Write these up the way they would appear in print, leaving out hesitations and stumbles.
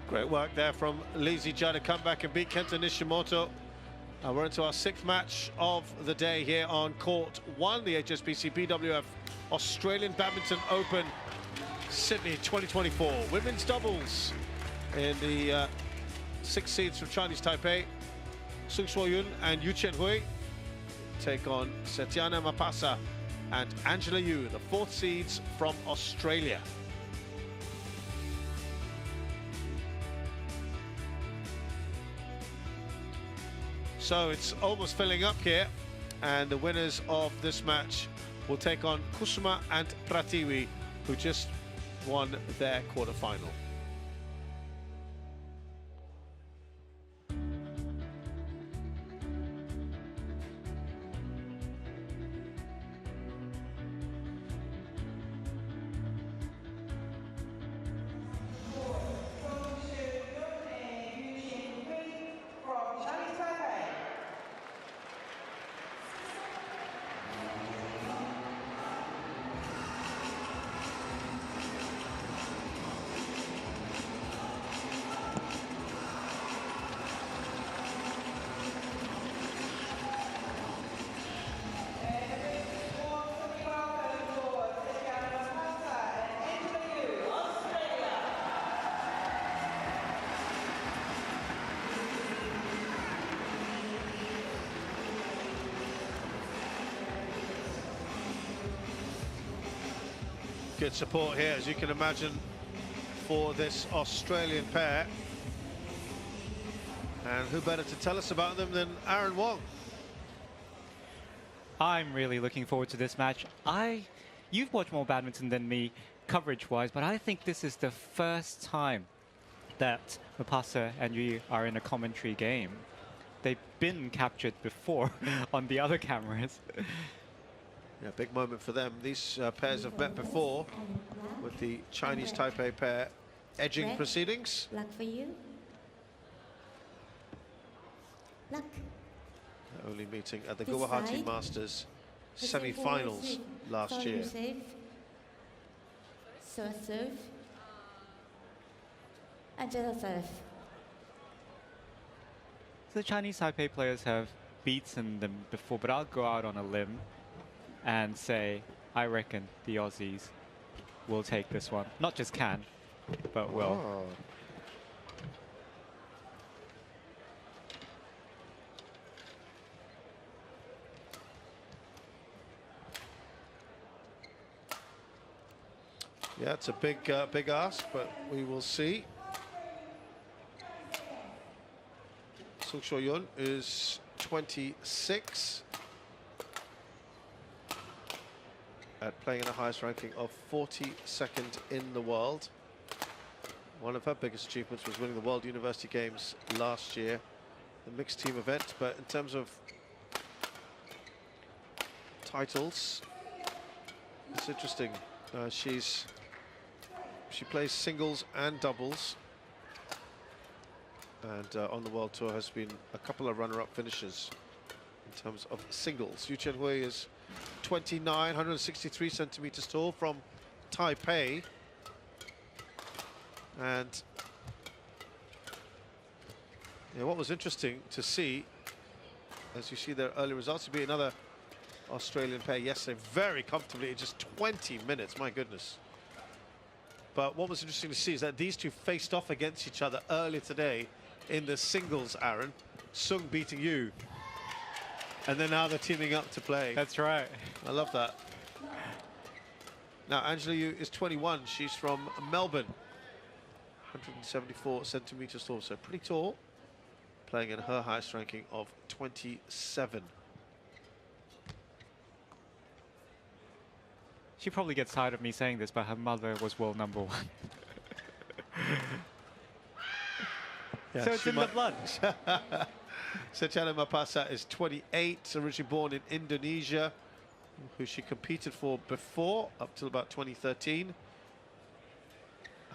Great work there from Lee Zijia to come back and beat Kenta Nishimoto. We're into our 6th match of the day here on court 1, the HSBC BWF Australian Badminton Open Sydney 2024. Women's doubles in the 6 seeds from Chinese Taipei. Sung Shuo-yun and Yu Chen-hui take on Setiana Mapasa and Angela Yu, the 4th seeds from Australia. So it's almost filling up here, and the winners of this match will take on Kusuma and Prativi, who just won their quarterfinal. Good support here, as you can imagine, for this Australian pair. And who better to tell us about them than Aaron Wong? I'm really looking forward to this match. You've watched more badminton than me, coverage-wise, but I think this is the first time that Mapasa and Yu are in a commentary game. They've been captured before on the other cameras. Yeah, big moment for them. These pairs have met before, with the Chinese Taipei pair edging proceedings. Luck for you. Luck. They're only meeting at the Guwahati Masters semi-finals last year. So serve. Angela serve. So the Chinese Taipei players have beaten them before, but I'll go out on a limb and say, I reckon the Aussies will take this one. Not just can, but will. Oh. Yeah, it's a big ask, but we will see. Sung Shuo-yun is 26. At playing in the highest ranking of 42nd in the world. One of her biggest achievements was winning the World University Games last year, the mixed team event. But in terms of titles, it's interesting. She plays singles and doubles, and on the World Tour has been a couple of runner-up finishes in terms of singles. Yu Chen-hui is 29, 163 centimeters tall, from Taipei. And yeah, what was interesting to see, as you see their early results, to be another Australian pair yesterday, very comfortably in just 20 minutes, my goodness. But what was interesting to see is that these two faced off against each other earlier today in the singles, Aaron. Sung beating Yu. And then now they're teaming up to play. That's right. I love that. Now, Angela Yu is 21. She's from Melbourne. 174 centimeters tall, so pretty tall. Playing in her highest ranking of 27. She probably gets tired of me saying this, but her mother was world #1. Yeah, so it's in the blood. Setiana Mapasa is 28, originally born in Indonesia, who she competed for before, up till about 2013.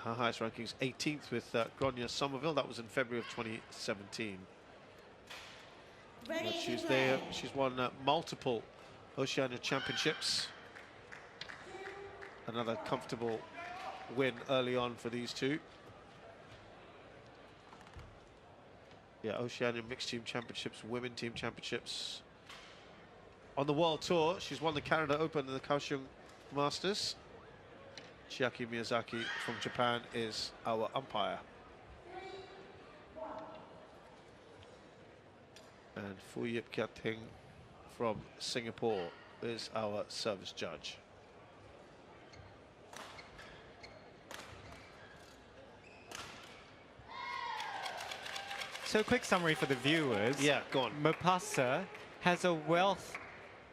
Her highest ranking is 18th with Gronya Somerville. That was in February of 2017. But she's there. She's won multiple Oceania Championships. Another comfortable win early on for these two. Yeah, Oceania Mixed Team Championships, Women Team Championships. On the World Tour, she's won the Canada Open and the Kaohsiung Masters. Chiaki Miyazaki from Japan is our umpire. And Fuyip Kiating from Singapore is our service judge. So quick summary for the viewers. Yeah, go on. Mapasa has a wealth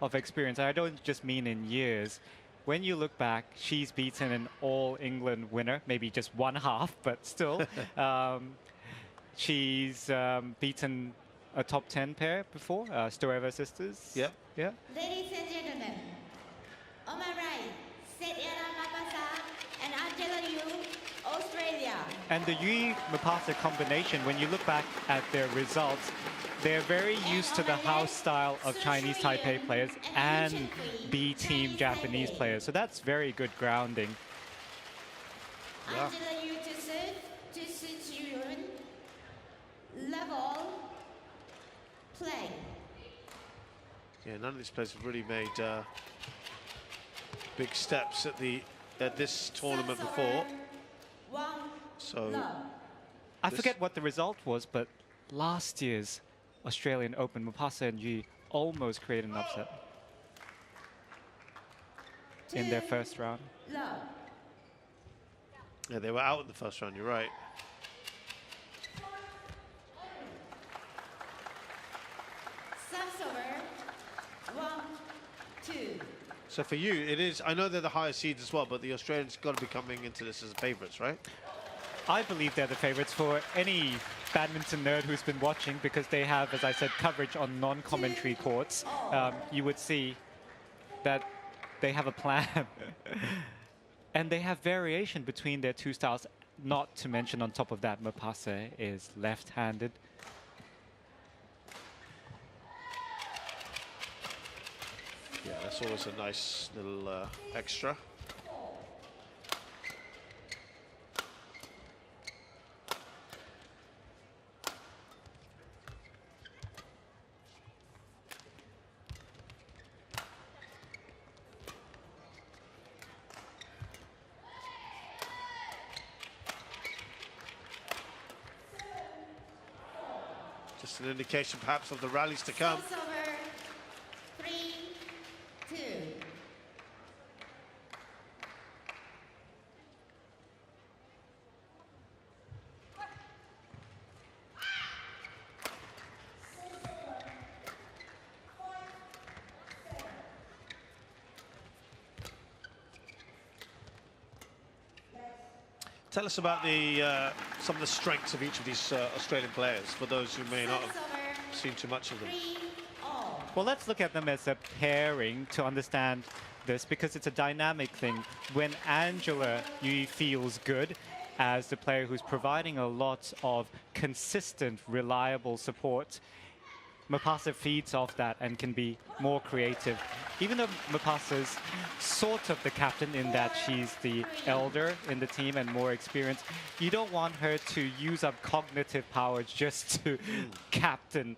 of experience. I don't just mean in years. When you look back, she's beaten an All-England winner, maybe just one half, but still. She's beaten a top 10 pair before, Stoeva sisters. Yep. Yeah. Ladies and gentlemen, on my right, SATHIO Mapasa and Angela Yu, Australia. And the Yui Mapasa combination, when you look back at their results, they're very used to the house style of Chinese Taipei players and B-team Japanese players. So that's very good grounding. Yeah. Angela Yu to serve, to Sudirman, level, play. Yeah, none of these players have really made big steps at this tournament before. So I forget what the result was, but last year's Australian Open, Mapasa and Yi almost created an upset in their first round. yeah, they were out in the first round, you're right. So for you, it is, I know they're the higher seeds as well, but the Australians got to be coming into this as favourites, right? I believe they're the favorites for any badminton nerd who's been watching, because they have, as I said, coverage on non-commentary courts. You would see that they have a plan. And they have variation between their two styles, not to mention on top of that, Mapasa is left-handed. Yeah, that's always a nice little extra. Just an indication perhaps of the rallies to come. 3-2. Tell us about some of the strengths of each of these Australian players, for those who may not have seen too much of them. Well, let's look at them as a pairing to understand this, because it's a dynamic thing. When Angela Yu feels good as the player who's providing a lot of consistent, reliable support, Mapasa feeds off that and can be more creative. Even though Mapasa's sort of the captain in that she's the elder in the team and more experienced, you don't want her to use up cognitive powers just to captain.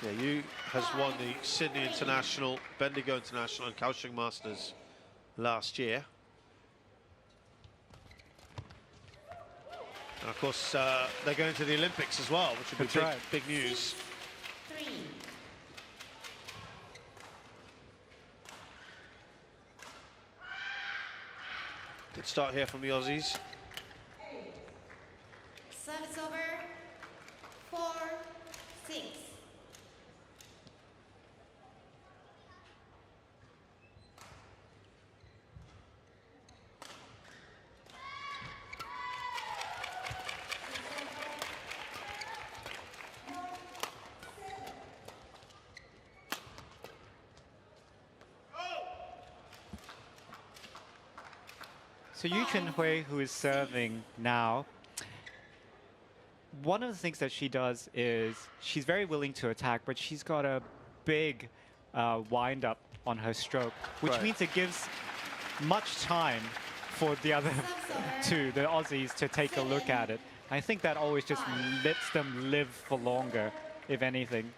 Yeah, Yu has won the Sydney International, Bendigo International and Kaohsiung Masters last year. And of course, they're going to the Olympics as well, which would be big news. 3. Good start here from the Aussies. Service over. 4-6. So Yu Chunhui, who is serving now, one of the things that she does is she's very willing to attack, but she's got a big wind-up on her stroke, which means it gives much time for the other two, the Aussies, to take a look at it. I think that always just lets them live for longer, if anything.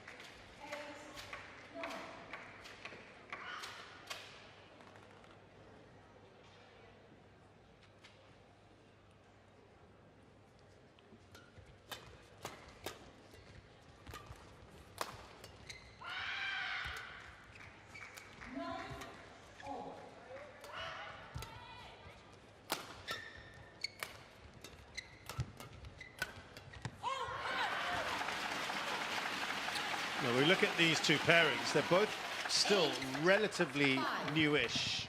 Now we look at these two pairings, they're both still relatively newish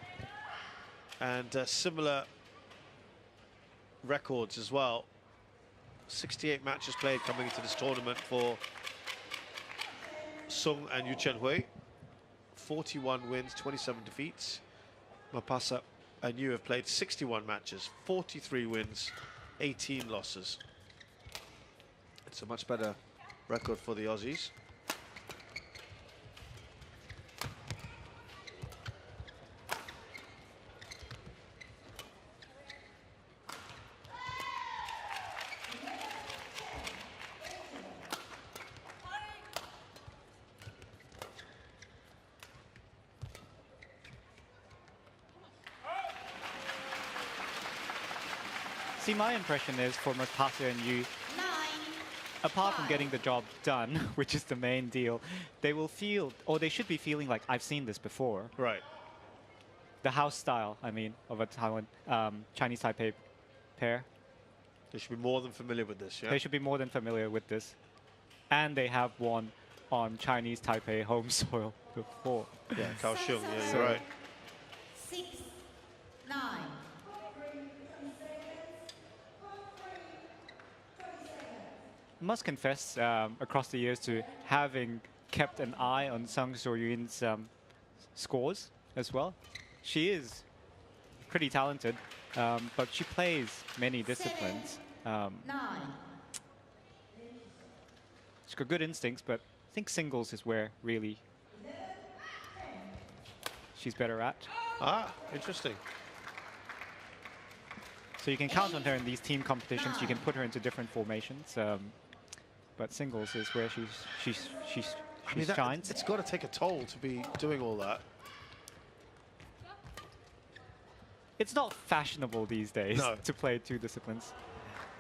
and similar records as well. 68 matches played coming into this tournament for Sung and Yu Chen-hui. 41 wins, 27 defeats. Mapasa and Yu have played 61 matches, 43 wins, 18 losses. It's a much better record for the Aussies. See, my impression is for Mapasa and Yu, apart from getting the job done, which is the main deal, they will feel, or they should be feeling like, I've seen this before. Right. The house style, I mean, of a Taiwan, Chinese Taipei pair. They should be more than familiar with this, yeah? They should be more than familiar with this. And they have won on Chinese Taipei home soil before. Yeah, Kaohsiung, yeah, So- you're right. 6-9. Must confess, across the years, to having kept an eye on Sung So-yun's scores as well. She is pretty talented, but she plays many disciplines. 9. She's got good instincts, but I think singles is where really she's better at. Ah, interesting. So you can count on her in these team competitions. You can put her into different formations, but singles is where she shines. It's got to take a toll to be doing all that. It's not fashionable these days No. to play two disciplines.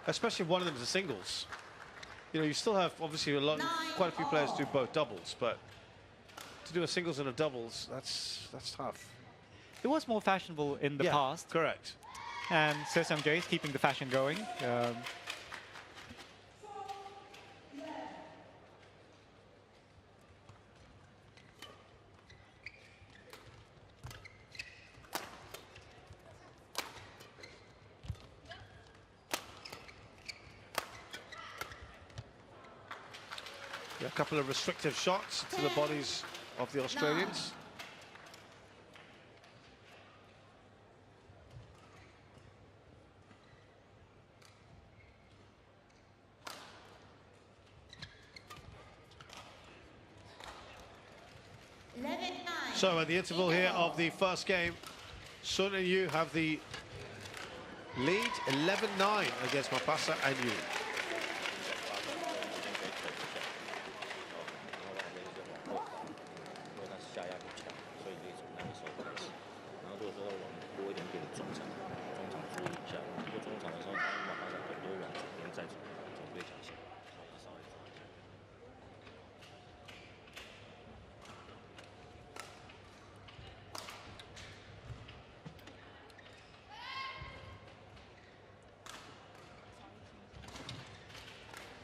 Especially if one of them is a singles. You know, you still have obviously quite a few players do both doubles, but to do a singles and a doubles, that's tough. It was more fashionable in the Yeah, past, correct. and Se Seung-jae is keeping the fashion going. Yeah, a couple of restrictive shots to the bodies of the Australians. So at the interval here of the first game, Sun and Yu have the lead 11-9 against Mapasa and Yu.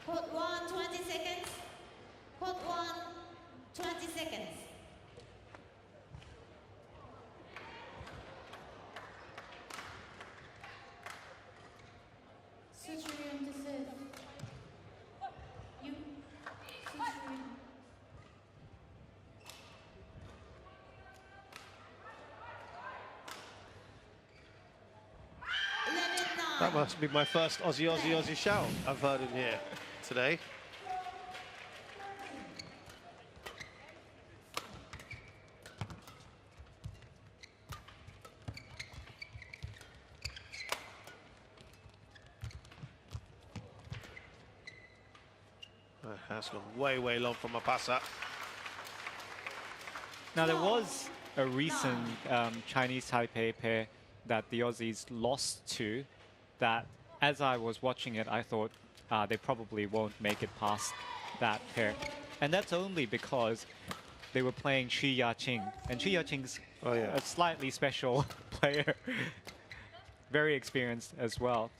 Court 1, 20 seconds. Court 1, 20 seconds. Sudirman to serve. You. Sudirman. That must be my first Aussie shout I've heard in here today. That's gone way, way long from Mapasa. Now, there was a recent Chinese Taipei pair that the Aussies lost to that, as I was watching it, I thought they probably won't make it past that pair. And that's only because they were playing Xu Yaqing. And Xu Yaqing's a slightly special player. Very experienced as well.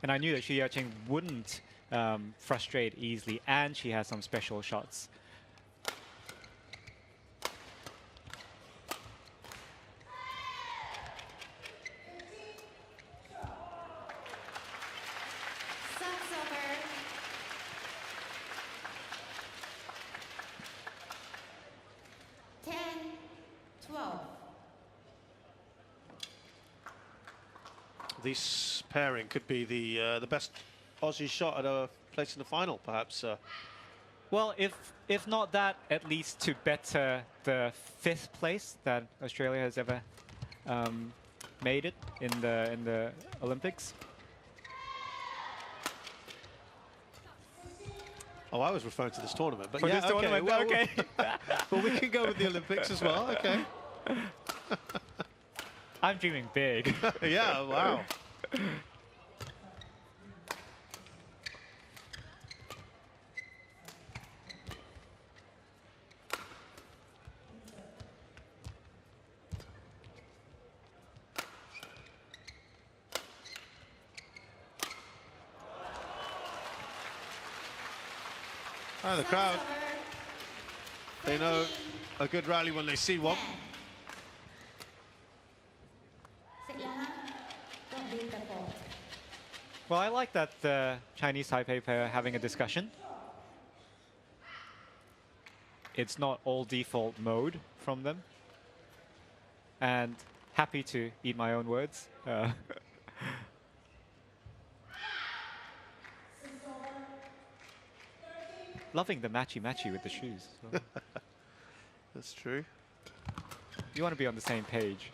And I knew that Xu Yaqing wouldn't frustrate easily, and she has some special shots. This pairing could be the best Aussie shot at a place in the final, perhaps. Well, if not that, at least to better the 5th place that Australia has ever made it in the Olympics. Oh, I was referring to this tournament, but For yeah, this tournament, well, okay. But we can go with the Olympics as well. Okay. I'm dreaming big. Yeah, wow. Oh, the crowd, they know a good rally when they see one. Well, I like that the Chinese Taipei pair are having a discussion. It's not all default mode from them. And happy to eat my own words. Loving the matchy-matchy with the shoes. So. That's true. You want to be on the same page.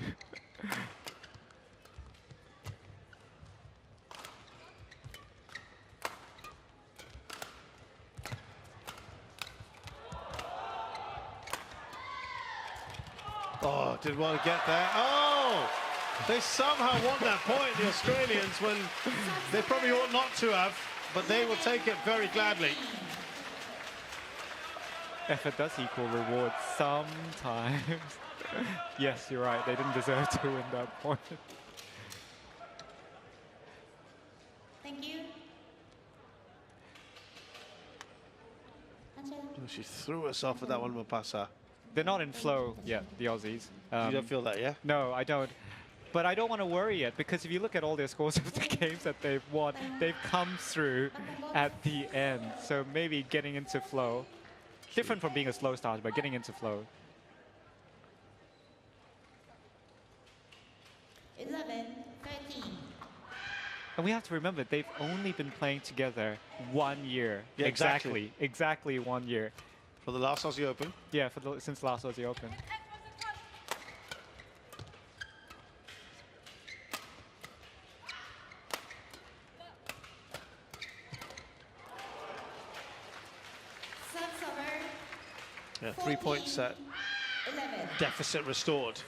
Oh, did want to get there. Oh! They somehow want that point, the Australians, when they probably ought not to have, but they will take it very gladly. Effort does equal reward sometimes. Yes, you're right. They didn't deserve to win that point. Thank you. She threw herself at that one, Mapasa. They're not in flow yet, the Aussies. You don't feel that, yeah? No, I don't. But I don't want to worry yet, because if you look at all their scores of the games that they've won, they've come through at the end. So maybe getting into flow. Different from being a slow start, but getting into flow. 11, 13. And we have to remember, they've only been playing together 1 year. Yeah, Exactly 1 year. For the last Aussie Open? Yeah, since last Aussie Open. Yeah, 3-point set. 11. Deficit restored.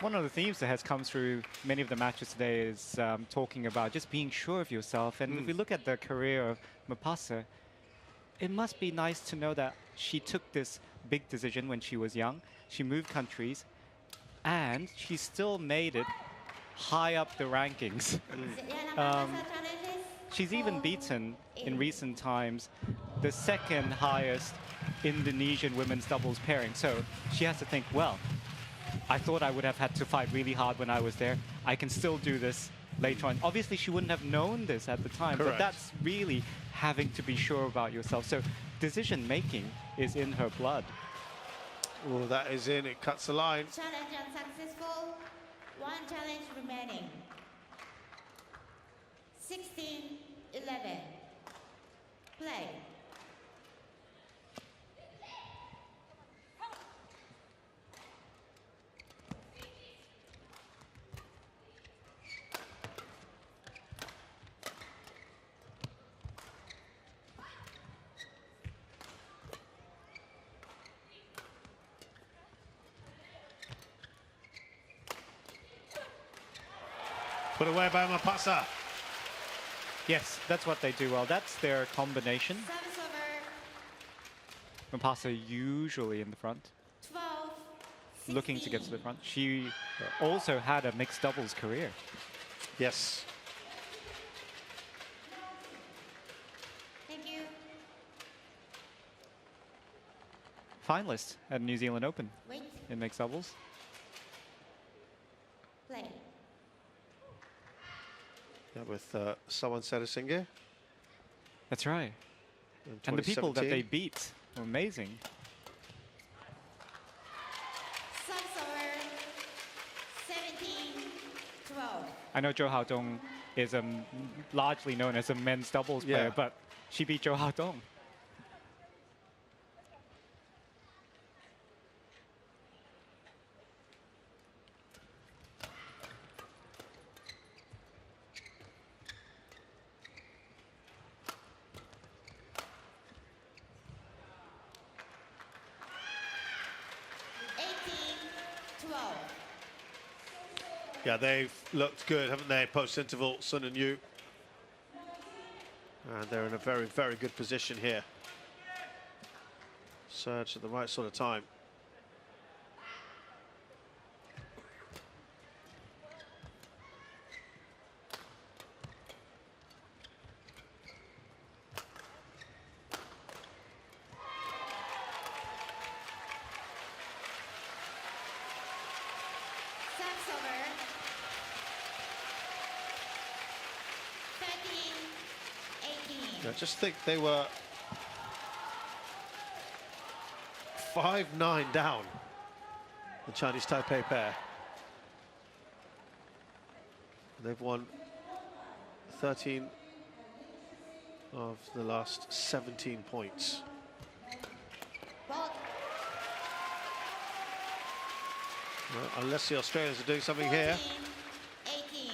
One of the themes that has come through many of the matches today is talking about just being sure of yourself. And if we look at the career of Mapasa, it must be nice to know that she took this big decision when she was young. She moved countries, and she still made it high up the rankings. She's even beaten, in recent times, the second highest Indonesian women's doubles pairing. So she has to think, well, I thought I would have had to fight really hard when I was there. I can still do this later on. Obviously, she wouldn't have known this at the time, Correct. but that's really having to be sure about yourself. So decision making is in her blood. Oh, that is in. It cuts the line. Challenge unsuccessful. One challenge remaining. 16-11. Play. Put away by Mapasa. Yes, that's what they do well. That's their combination. Service over. Mapasa usually in the front, 12. looking to get to the front. She also had a mixed doubles career. Yes. Thank you. Finalist at New Zealand Open Wait. in mixed doubles. Play. Yeah, with Sawan Sarasinge. That's right. In And the people that they 2017. beat were amazing. Service over. 17-12. I know Zhou Haodong is largely known as a men's doubles player, Yeah. but she beat Zhou Haodong. Yeah, they've looked good, haven't they? Post-interval, Sun and Yu. And they're in a very, very good position here. Surge at the right sort of time. Service over. 13-18. I just think they were 5-9 down, the Chinese Taipei pair. They've won 13 of the last 17 points. Ball. Well, unless the Australians are doing something here. 14-18.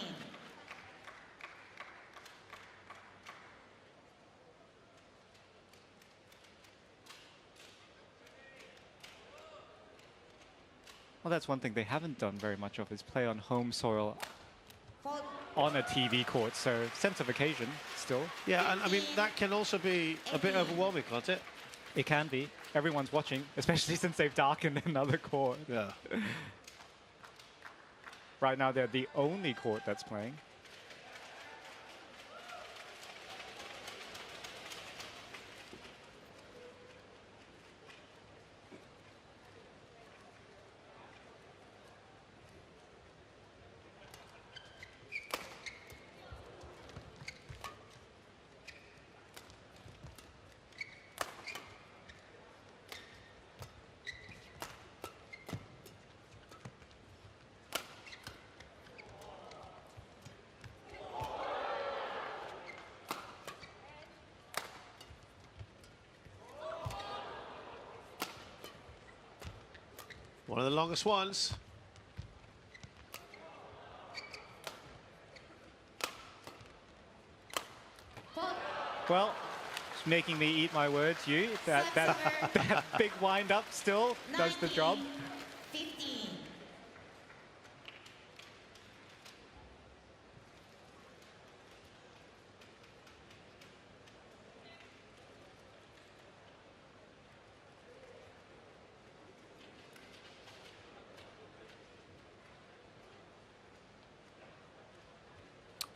Well, that's one thing they haven't done very much of is play on home soil Fold. on a TV court. So sense of occasion still. Yeah, and I mean, that can also be a bit overwhelming, can't it? It can be. Everyone's watching, especially since they've darkened another court. Yeah. Right now, they're the only court that's playing. One of the longest ones. Fold. Well, it's making me eat my words, you. That big wind up still does the job. 15.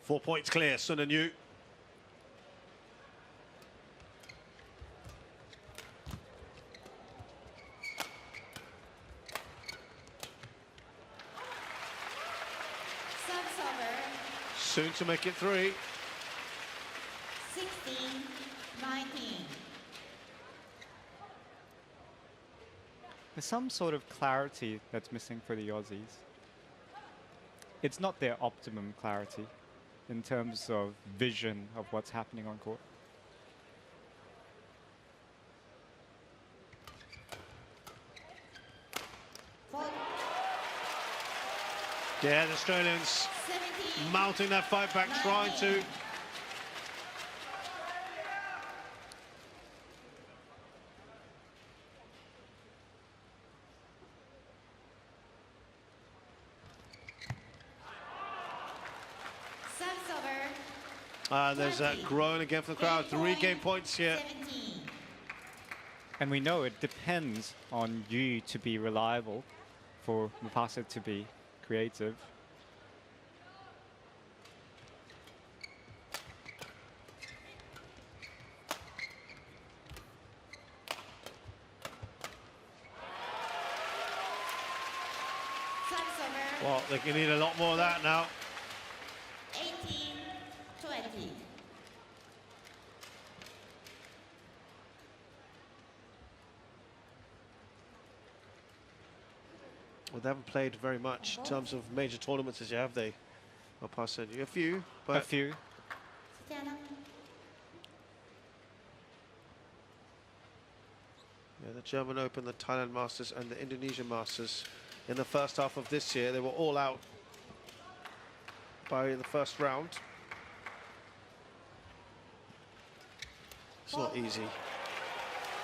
Four points clear, Sun and Yu. Service over. Soon to make it 3. 16-19. There's some sort of clarity that's missing for the Aussies. It's not their optimum clarity in terms of vision of what's happening on court. Yeah, the Australians 17. mounting that fight back, trying to. Service over. There's that groan again from the crowd. 3 game points here. 17. And we know it depends on you to be reliable, for Mapasa to be creative. Service over. Well, they can need a lot more of that now. 18-20. Well, they haven't played very much in terms of major tournaments as you have, they? Mapasa, a few, but A few. Stand up. yeah, the German Open, the Thailand Masters, and the Indonesian Masters in the first half of this year, they were all out by the first round. It's not easy.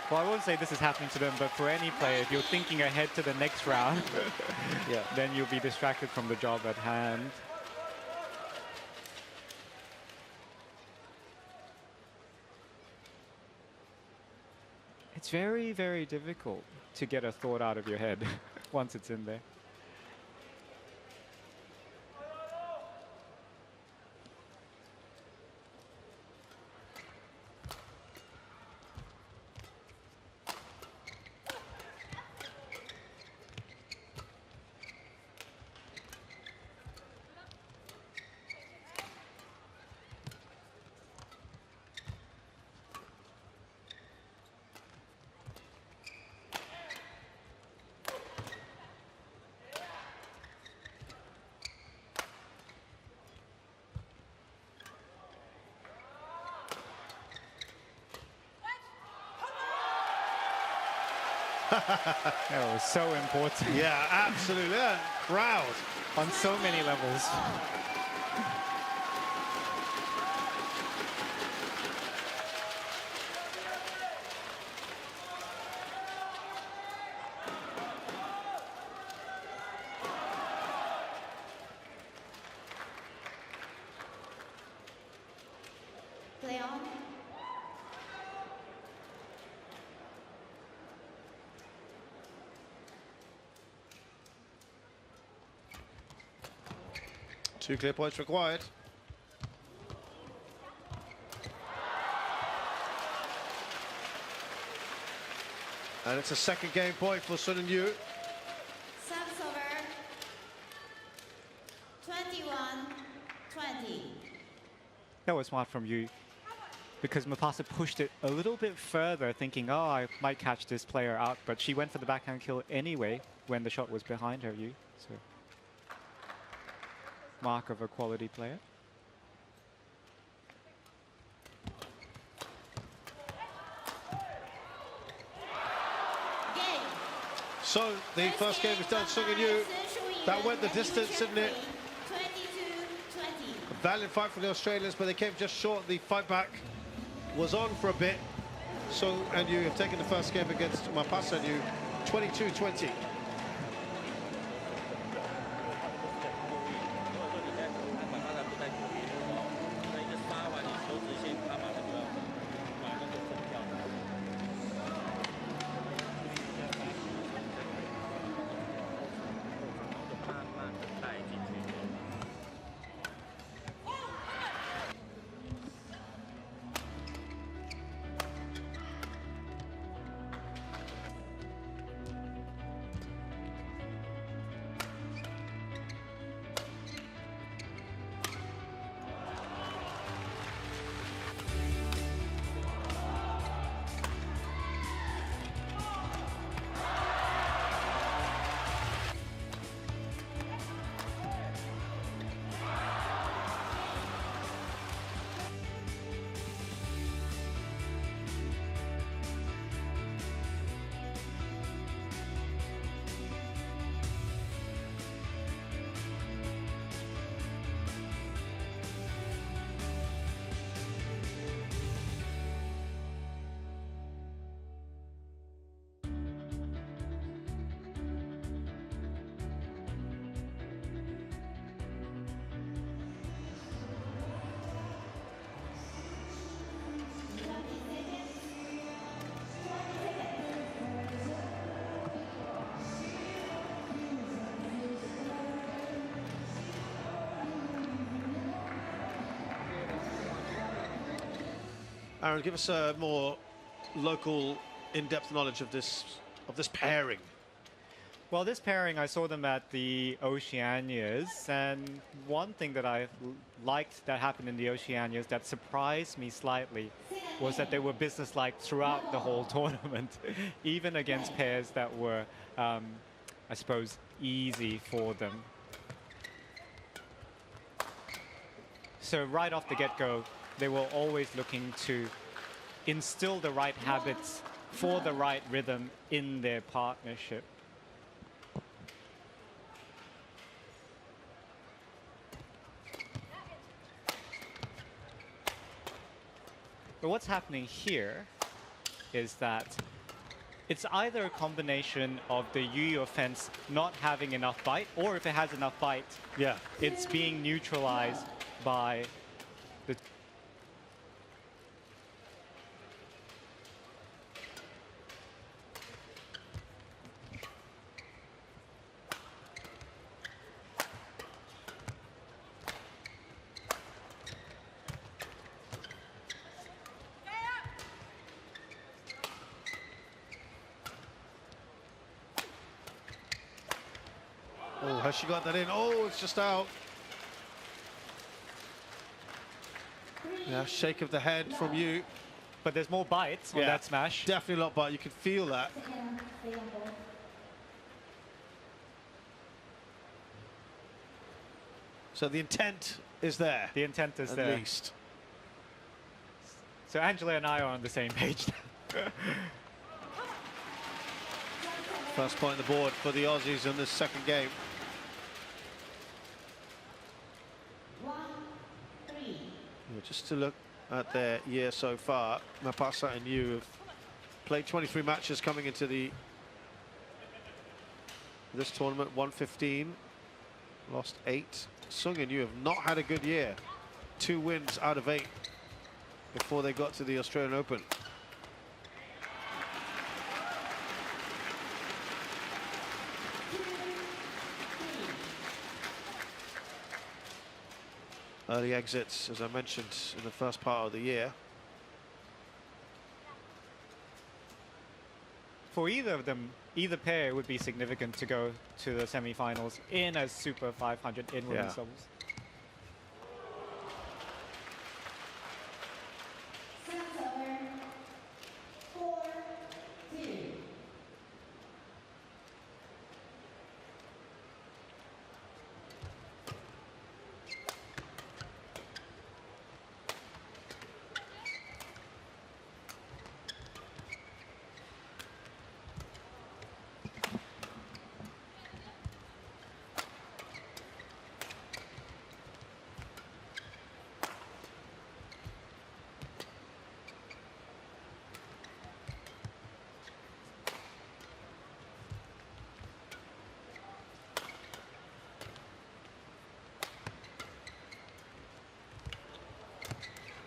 Well, I won't say this is happening to them, but for any player, if you're thinking ahead to the next round, Yeah. then you'll be distracted from the job at hand. It's very, very difficult to get a thought out of your head once it's in there. That was so important Yeah, absolutely. Yeah, crowd. on so many levels. Play on. Two clear points required. And it's a second game point for Sun and Yu. Service over. 21-20. That was smart from you, because Mapasa pushed it a little bit further, thinking, oh, I might catch this player out, but she went for the backhand kill anyway when the shot was behind her, you. So, mark of a quality player. Game. So the first game is done, Sun and Yu. That went the distance, didn't it? 22-20. A valiant fight for the Australians, but they came just short. The fight back was on for a bit. Sun and Yu have taken the first game against Mapasa and Yu, 22-20. Aaron, give us a more local, in-depth knowledge of this pairing. Well, this pairing, I saw them at the Oceanias, and one thing that I liked that happened in the Oceanias that surprised me slightly was that they were businesslike throughout the whole tournament, even against pairs that were, I suppose, easy for them. So right off the get-go, they were always looking to instill the right habits for the right rhythm in their partnership. But what's happening here is that it's either a combination of the Yu offense not having enough bite, or if it has enough bite, it's being neutralized by the... Oh, has she got that in? Oh, it's just out. Yeah, shake of the head from you. But there's more bites on that smash. Definitely a lot bite. You can feel that. So the intent is there. The intent is there. At least. So Angela and I are on the same page. First point on the board for the Aussies in this second game. 1-3. Just to look at their year so far, Mapasa and Yu have played 23 matches coming into this tournament, 115, lost 8. Sung and Yu have not had a good year. 2 wins out of 8 before they got to the Australian Open. Early exits, as I mentioned, in the first part of the year. For either of them, either pair would be significant to go to the semi-finals in a Super 500 in women's doubles.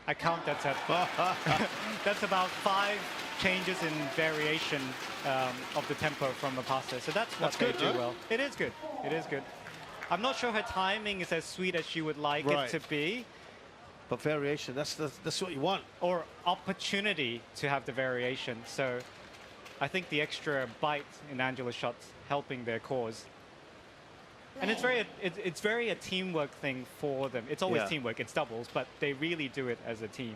I count that's at that's about 5 changes in variation of the tempo from Mapasa. So that's what they do well. It is good. It is good. I'm not sure her timing is as sweet as she would like it to be. But variation, that's what you want. Or opportunity to have the variation. So I think the extra bite in Angela's shots helping their cause. And it's very a teamwork thing for them. It's always teamwork. It's doubles, but they really do it as a team.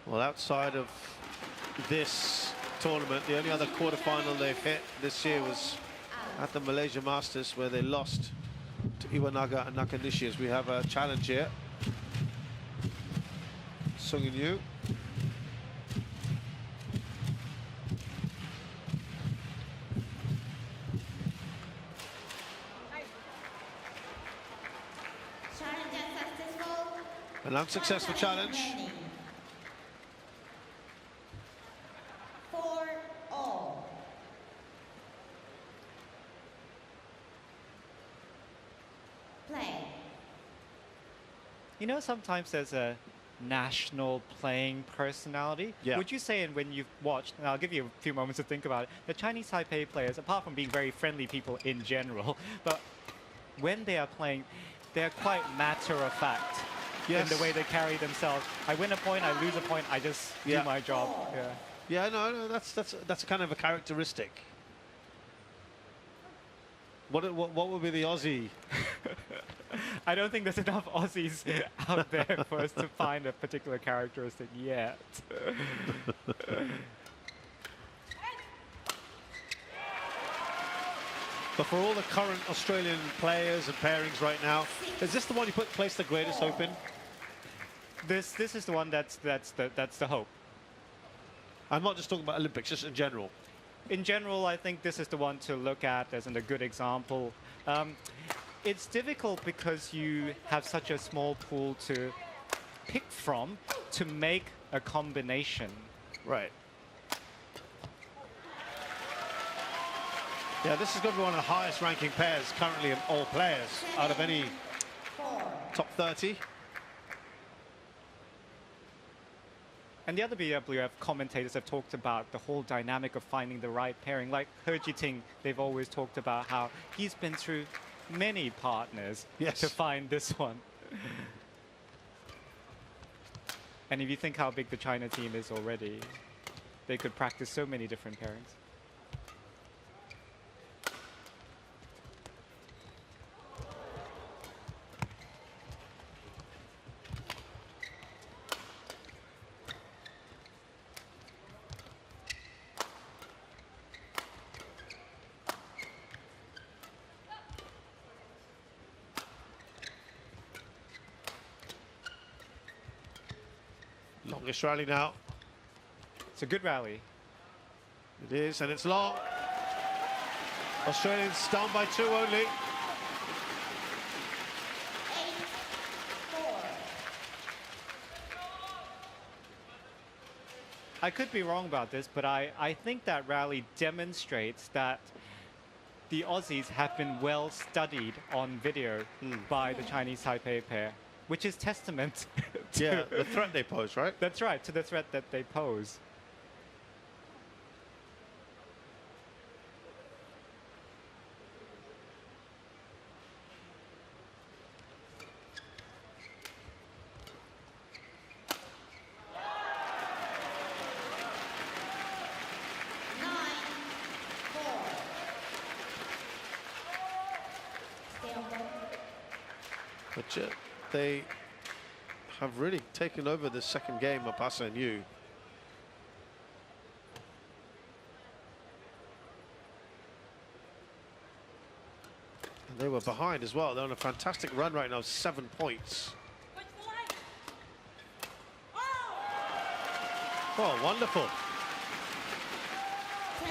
Well, outside of this tournament, the only other quarterfinal they've hit this year was at the Malaysia Masters, where they lost to Iwanaga and Nakanishi. As we have a challenge here. Sung and Yu. An unsuccessful challenge. 4-all. Play. You know, sometimes there's a national playing personality. Yeah. Would you say, and when you've watched, and I'll give you a few moments to think about it, the Chinese Taipei players, apart from being very friendly people in general, but when they are playing, they're quite matter-of-fact in the way they carry themselves. I win a point, I lose a point, I just do my job. Yeah. Yeah, no, that's kind of a characteristic. What would be the Aussie? I don't think there's enough Aussies out there for us to find a particular characteristic yet. But for all the current Australian players and pairings right now, is this the one you place the greatest hope in? This is the one that's the hope. I'm not just talking about Olympics, just in general. In general, I think this is the one to look at as a good example. It's difficult because you have such a small pool to pick from to make a combination. Right. Yeah, this is going to be one of the highest ranking pairs currently in all players out of any top 30. And the other BWF commentators have talked about the whole dynamic of finding the right pairing. Like He Jiting, they've always talked about how he's been through many partners to find this one. And if you think how big the China team is already, they could practice so many different pairings. Longest rally now. It's a good rally. It is, and it's long. Australians down by 2 only. 8-4. I could be wrong about this, but I think that rally demonstrates that the Aussies have been well studied on video by the Chinese Taipei pair, which is testament to the threat they pose, right? That's right, to the threat that they pose. But they have really taken over the second game, Mapasa and you. And they were behind as well. They're on a fantastic run right now, 7 points. Oh, wonderful. 10-4.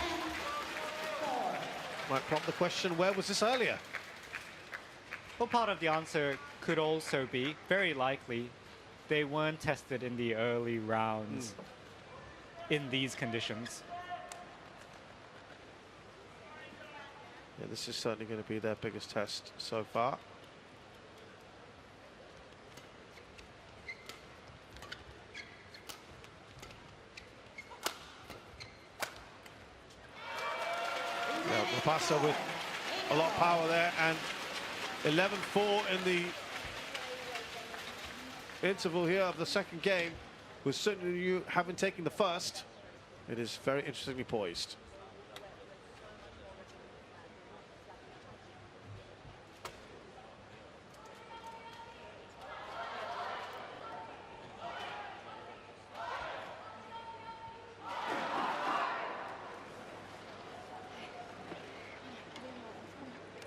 Might prompt the question, where was this earlier? Well, part of the answer could also be, very likely, they weren't tested in the early rounds in these conditions. Yeah, this is certainly going to be their biggest test so far. Yeah, Mapasa with a lot of power there, and 11-4 in the interval here of the second game. With certainly you having taken the first, it is very interestingly poised.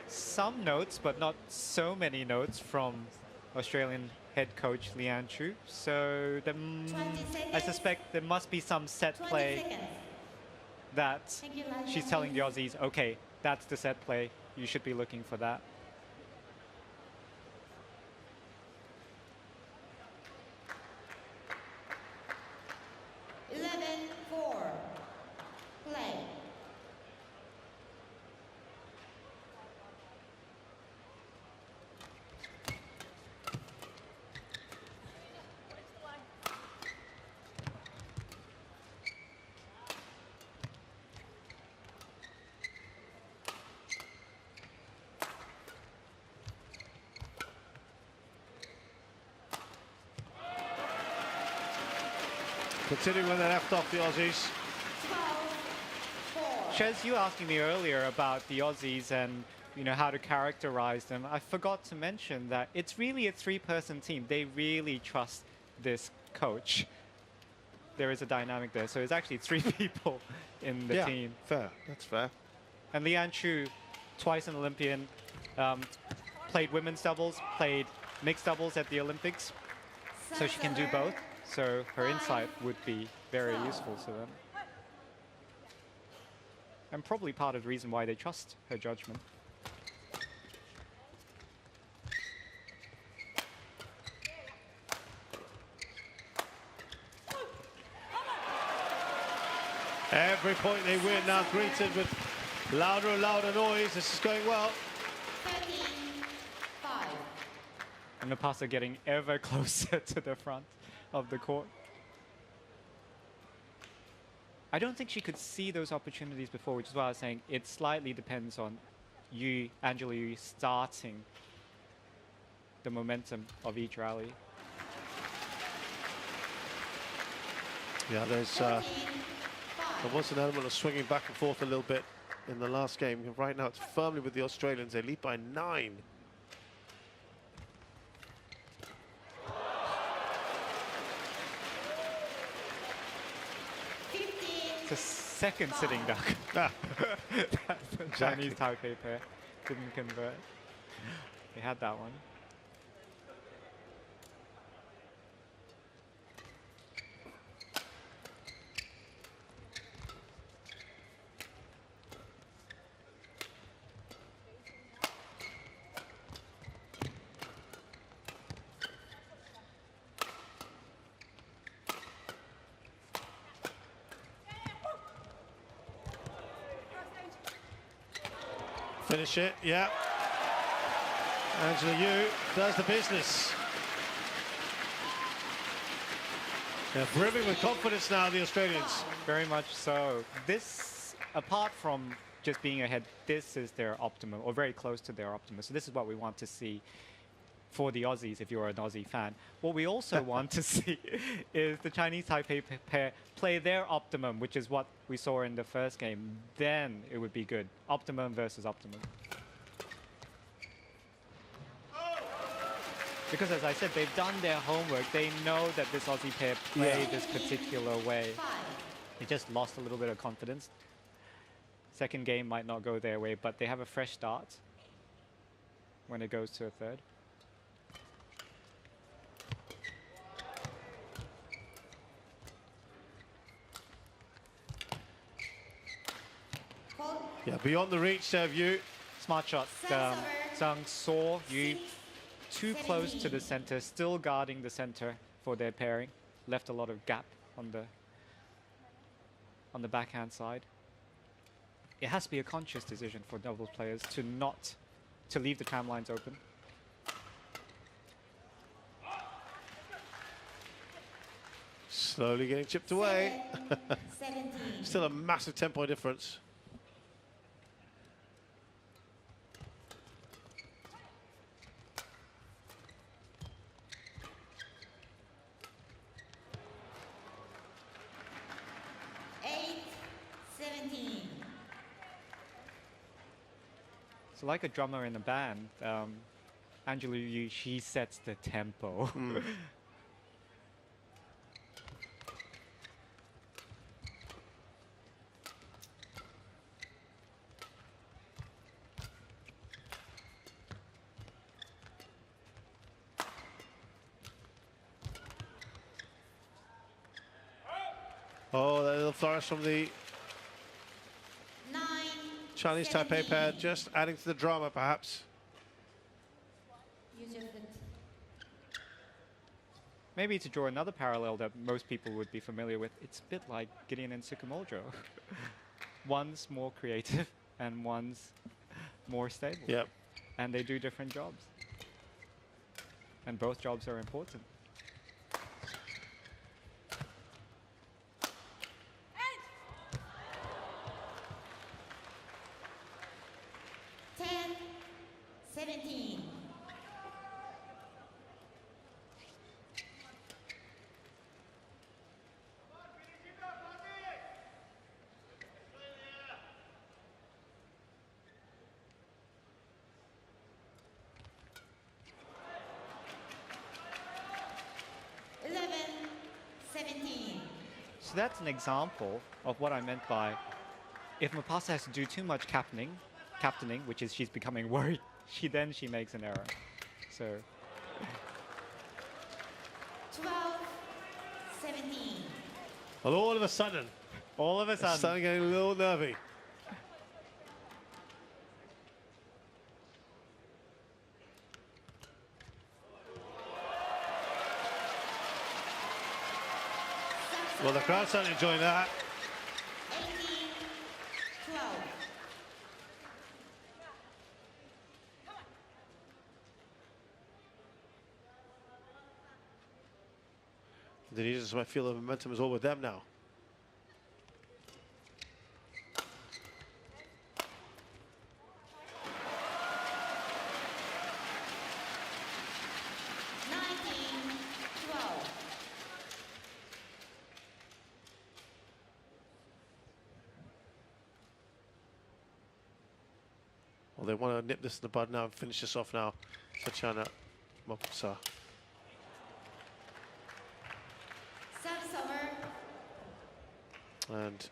Some notes, but not so many notes from Australian head coach Lian Chu. So I suspect there must be some set 20 play seconds. that Thank you, Lian. she's telling the Aussies, okay, that's the set play. You should be looking for that. Play. Continuing where they left off, the Aussies. 12-4. Shez, you asking me earlier about the Aussies and how to characterize them. I forgot to mention that it's really a three-person team. They really trust this coach. There is a dynamic there. So it's actually three people in the team. Fair. That's fair. And Lian Chu, twice an Olympian, played women's doubles, played mixed doubles at the Olympics. So she can do both. So her insight would be very useful to them. And probably part of the reason why they trust her judgment. Every point they win now greeted with louder and louder noise. This is going well. 13-5. And Mapasa getting ever closer to the front of the court. I don't think she could see those opportunities before, which is why I was saying it slightly depends on Angela Yu starting the momentum of each rally. Yeah, there was an element of swinging back and forth a little bit in the last game. Right now it's firmly with the Australians. They lead by 9. It's a second sitting duck. Ah, That the Chinese Taipei pair didn't convert. They had that one. finish it, yeah. Angela Yu does the business. They're brimming with confidence now, the Australians. Very much so. This, apart from just being ahead, this is their optimum, or very close to their optimum. So this is what we want to see for the Aussies, if you're an Aussie fan. What we also want to see is the Chinese Taipei pair play their optimum, which is what we saw in the first game. Then it would be good. Optimum versus optimum. Because as I said, they've done their homework. They know that this Aussie pair play this particular way. They just lost a little bit of confidence. Second game might not go their way, but they have a fresh start when it goes to a third. Yeah, beyond the reach there of Yu. Smart shot. Zhang saw Yu too close to the center, still guarding the center for their pairing. Left a lot of gap on the backhand side. It has to be a conscious decision for doubles players to leave the tram lines open. Slowly getting chipped away. 17. Still a massive 10-point difference. So like a drummer in a band, Angela Yu, she sets the tempo. Oh, that little flourish from the 9, Chinese Taipei pair, just adding to the drama, perhaps. Use your foot. Maybe to draw another parallel that most people would be familiar with, it's a bit like Gideon and Tsukamojo. One's more creative and one's more stable. Yep. And they do different jobs. And both jobs are important. So that's an example of what I meant by if Mapasa has to do too much captaining, which is she's becoming worried, she makes an error. So 12-17. Well, all of a sudden, starting getting a little nervy. Well, the crowd's certainly enjoying that. 18-12. The Indonesians might feel the momentum is all with them now. Well, they want to nip this in the bud now and finish this off now. Sachana Mapasa. And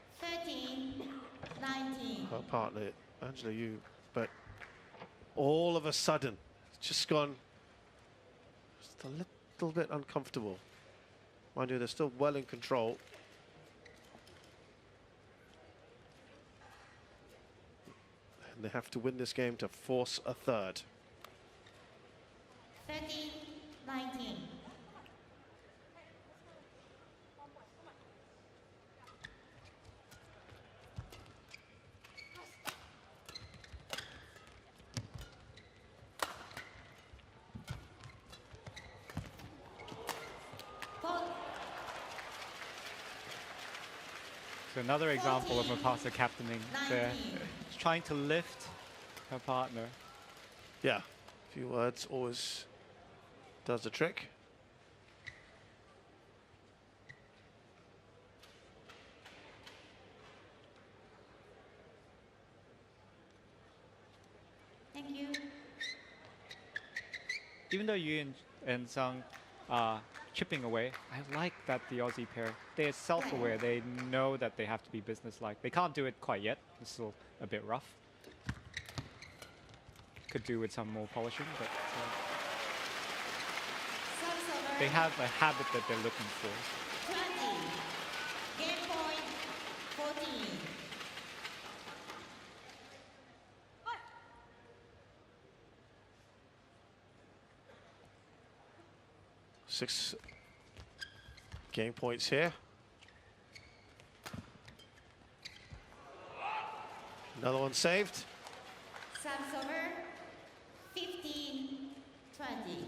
13-19. her partner, Angela Yu, but all of a sudden, it's just gone just a little bit uncomfortable. Mind you, they're still well in control. And they have to win this game to force a third. 13-19. So another example of Mapasa captaining there. She's trying to lift her partner. Yeah, a few words always does the trick. Thank you. Even though Yu and Zhang are chipping away, I like that the Aussie pair, they're self-aware. They know that they have to be businesslike. They can't do it quite yet. It's still a bit rough. Could do with some more polishing, but they have a habit that they're looking for. 20. Game point 14. Six game points here. Another one saved. Service over 15-20.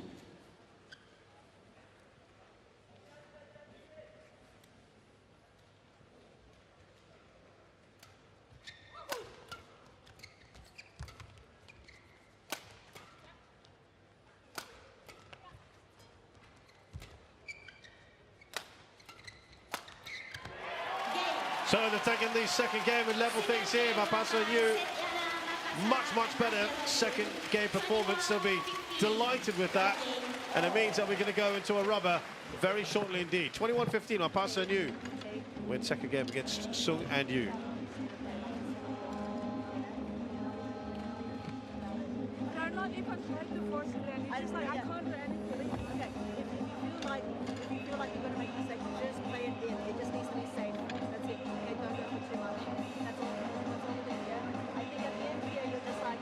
So they're taking the second game and level things here. Mapasa and Yu, much better second game performance. They'll be delighted with that. And it means that we're going to go into a rubber very shortly indeed. 21-15, Mapasa and Yu win second game against Sung and Yu. They're not even trying to force it in. It's just like, I can't do anything. Okay, if you feel like you're going to make a mistake, just play it in. It just needs to be safe. That's it. Okay, don't go for too much. That's all it is, yeah? I think at the end here, you're just like,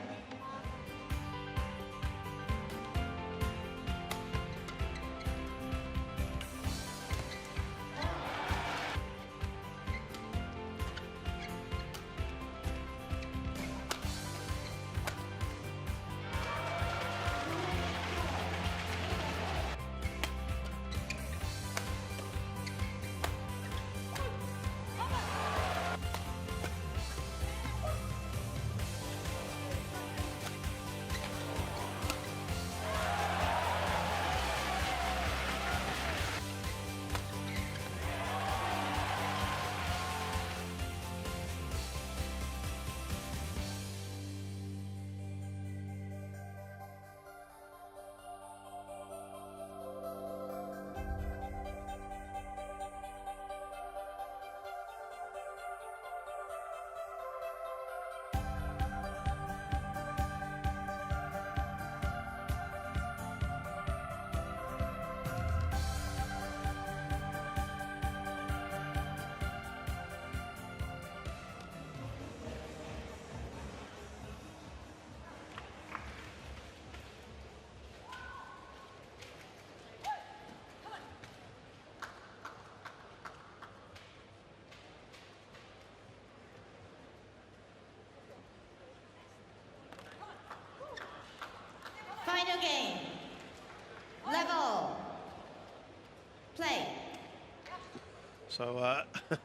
So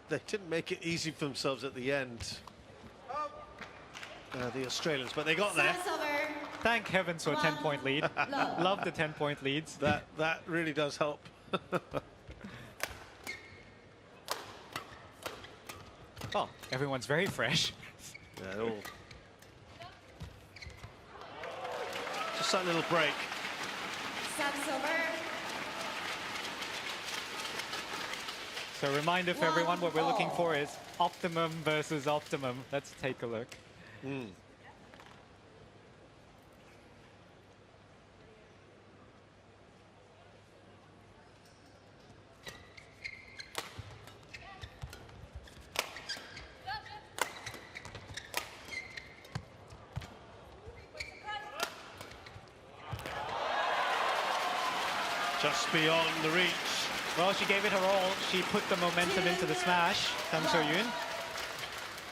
they didn't make it easy for themselves at the end, the Australians, but they got there. Service over. Thank heavens for a 10-point lead. Love. Love the 10-point leads. That really does help. Oh, everyone's very fresh. Yeah, they're all just that little break. Service over. So reminder for everyone, what we're looking for is optimum versus optimum. Let's take a look. Just beyond the reach. Well, she gave it her all. She put the momentum into the smash. Kang So-yoon.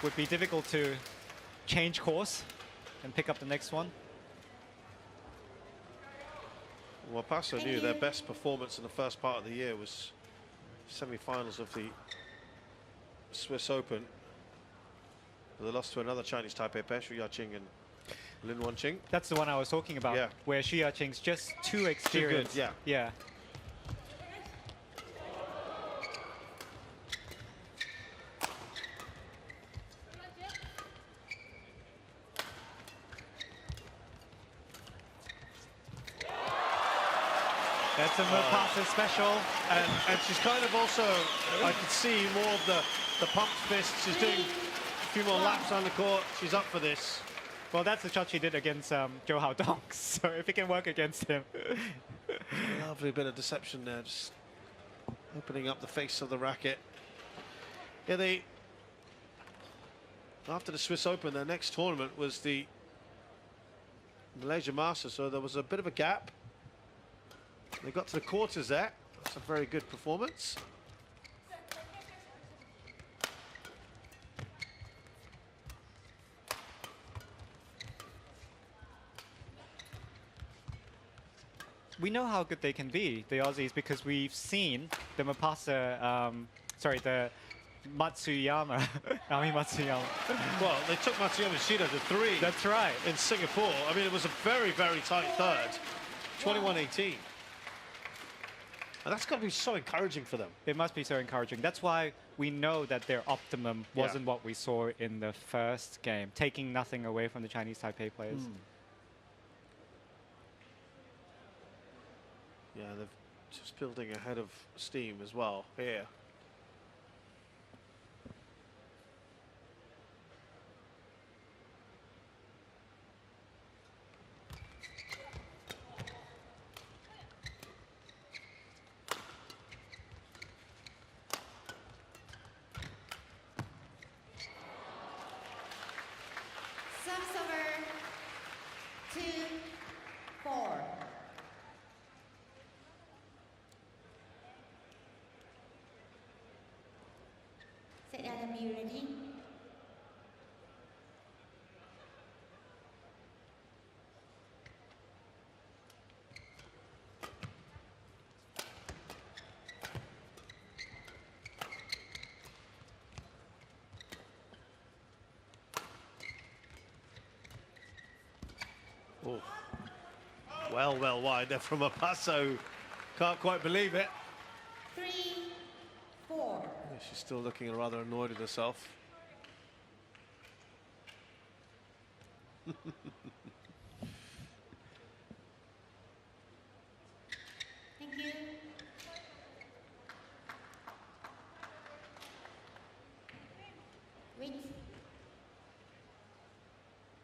Would be difficult to change course and pick up the next one. Mapasa knew their best performance in the first part of the year was semi-finals of the Swiss Open. They lost to another Chinese Taipei pair, Xu Yaqing and Lin Wanqing. That's the one I was talking about, Yeah. where Xu Yaqing's just too experienced. yeah. Yeah. That's a Mapasa special. And she's kind of also, I could see more of the pumped fist. She's doing a few more laps on the court. She's up for this. Well, that's the shot she did against Zhou Haodong. So if it can work against him. Lovely bit of deception there, just opening up the face of the racket. Yeah, after the Swiss Open, their next tournament was the Malaysia Masters, so there was a bit of a gap. They got to the quarters there. That's a very good performance. We know how good they can be, the Aussies, because we've seen the Mapasa, the Matsuyama, Naomi Matsuyama. Well, they took Matsuyama Shida to 3. That's right. In Singapore. I mean, it was a very, very tight third. 21-18. And that's got to be so encouraging for them. It must be so encouraging. That's why we know that their optimum wasn't what we saw in the first game, taking nothing away from the Chinese Taipei players. Yeah, they're just building ahead of steam as well here. Service over. 2-4. Set down the ready. Oh. Well wide there from Mapasa. Can't quite believe it. 3-4. Yeah, she's still looking rather annoyed with herself. Thank you. Wait.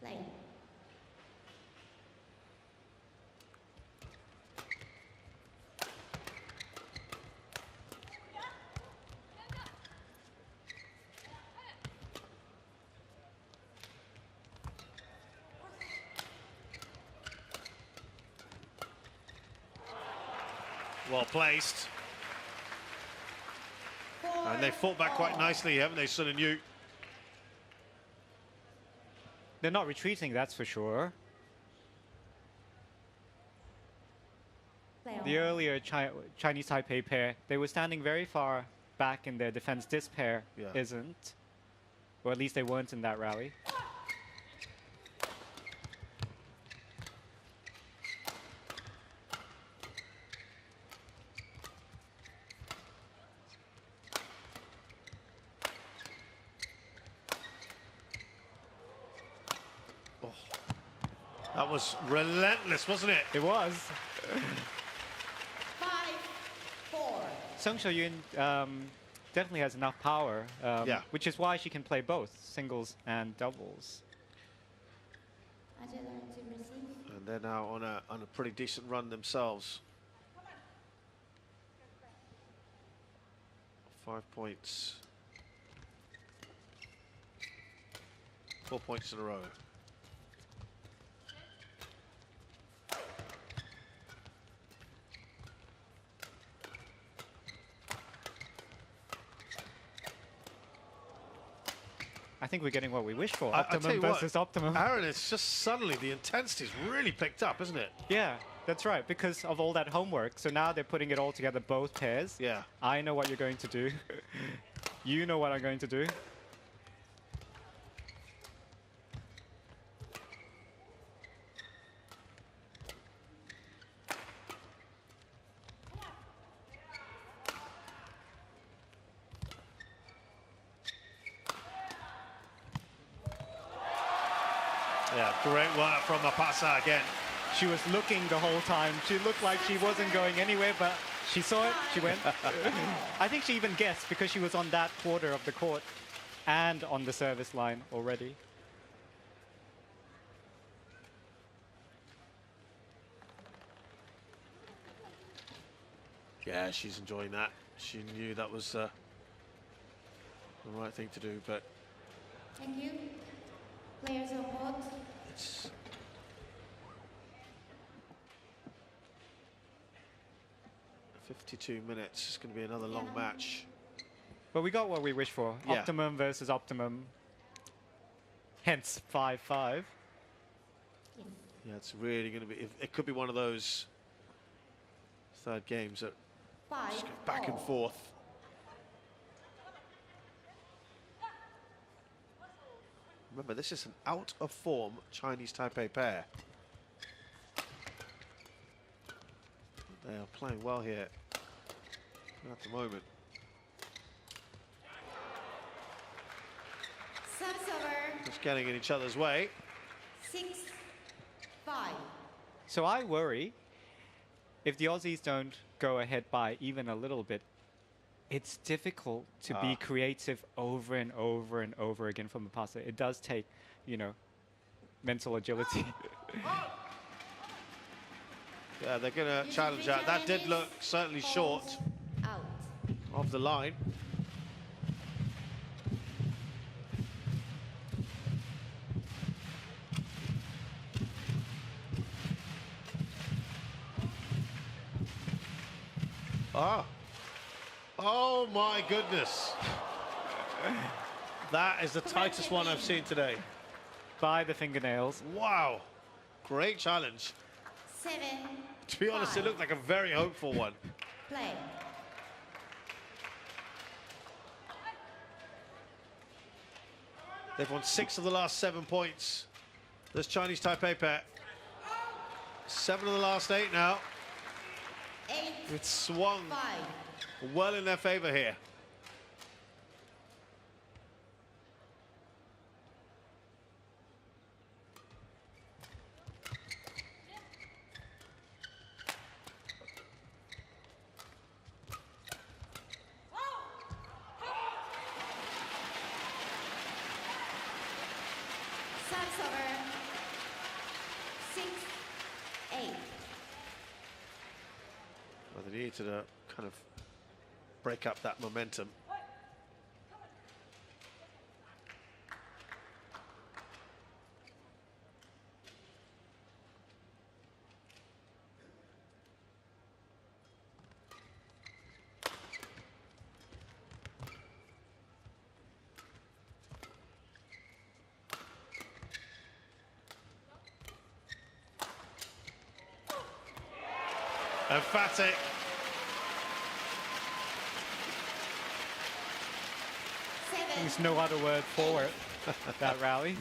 Play. Well placed. And they fought back quite nicely, haven't they, Sun and Yu? They're not retreating, that's for sure. Play on. The earlier Chinese Taipei pair, they were standing very far back in their defense. This pair isn't. Or at least they weren't in that rally. That was relentless, wasn't it? It was. 5-4. Sung Sho-yun definitely has enough power, which is why she can play both singles and doubles. Angela to receive. And they're now on a pretty decent run themselves. 5 points. 4 points in a row. I think we're getting what we wish for. I tell Optimum you versus what, optimum. Aaron, it's just suddenly the intensity's really picked up, isn't it? Yeah, that's right, because of all that homework. So now they're putting it all together, both pairs. Yeah. I know what you're going to do. You know what I'm going to do. Yeah, great work from Mapasa again. She was looking the whole time. She looked like she wasn't going anywhere, but she saw it, she went. I think she even guessed because she was on that quarter of the court and on the service line already. Yeah, she's enjoying that. She knew that was the right thing to do, but Thank you. Players on board. it's 52 minutes. It's going to be another long match. But we got what we wished for. Yeah. Optimum versus optimum. Hence 5-5. Yeah, it's really going to be. It could be one of those third games that just go back and forth. Remember, this is an out-of-form Chinese Taipei pair. They are playing well here at the moment. Subs over. Just getting in each other's way. 6-5. So I worry if the Aussies don't go ahead by even a little bit, it's difficult to be creative over and over and over again from Mapasa. It does take, you know, mental agility. Yeah, they're going to challenge that. That did look certainly short Out. of the line. Ah. Oh my goodness. That is the tightest one I've seen today. By the fingernails. Wow. Great challenge. 7. To be honest, it looked like a very hopeful one. Play. They've won 6 of the last 7 points. This Chinese Taipei pair. 7 of the last 8 now. 8. It's swung 5. well in their favor here. Subs over. 6-8. Well, they need to kind of break up that momentum. Emphatic. There's no other word for it, that rally.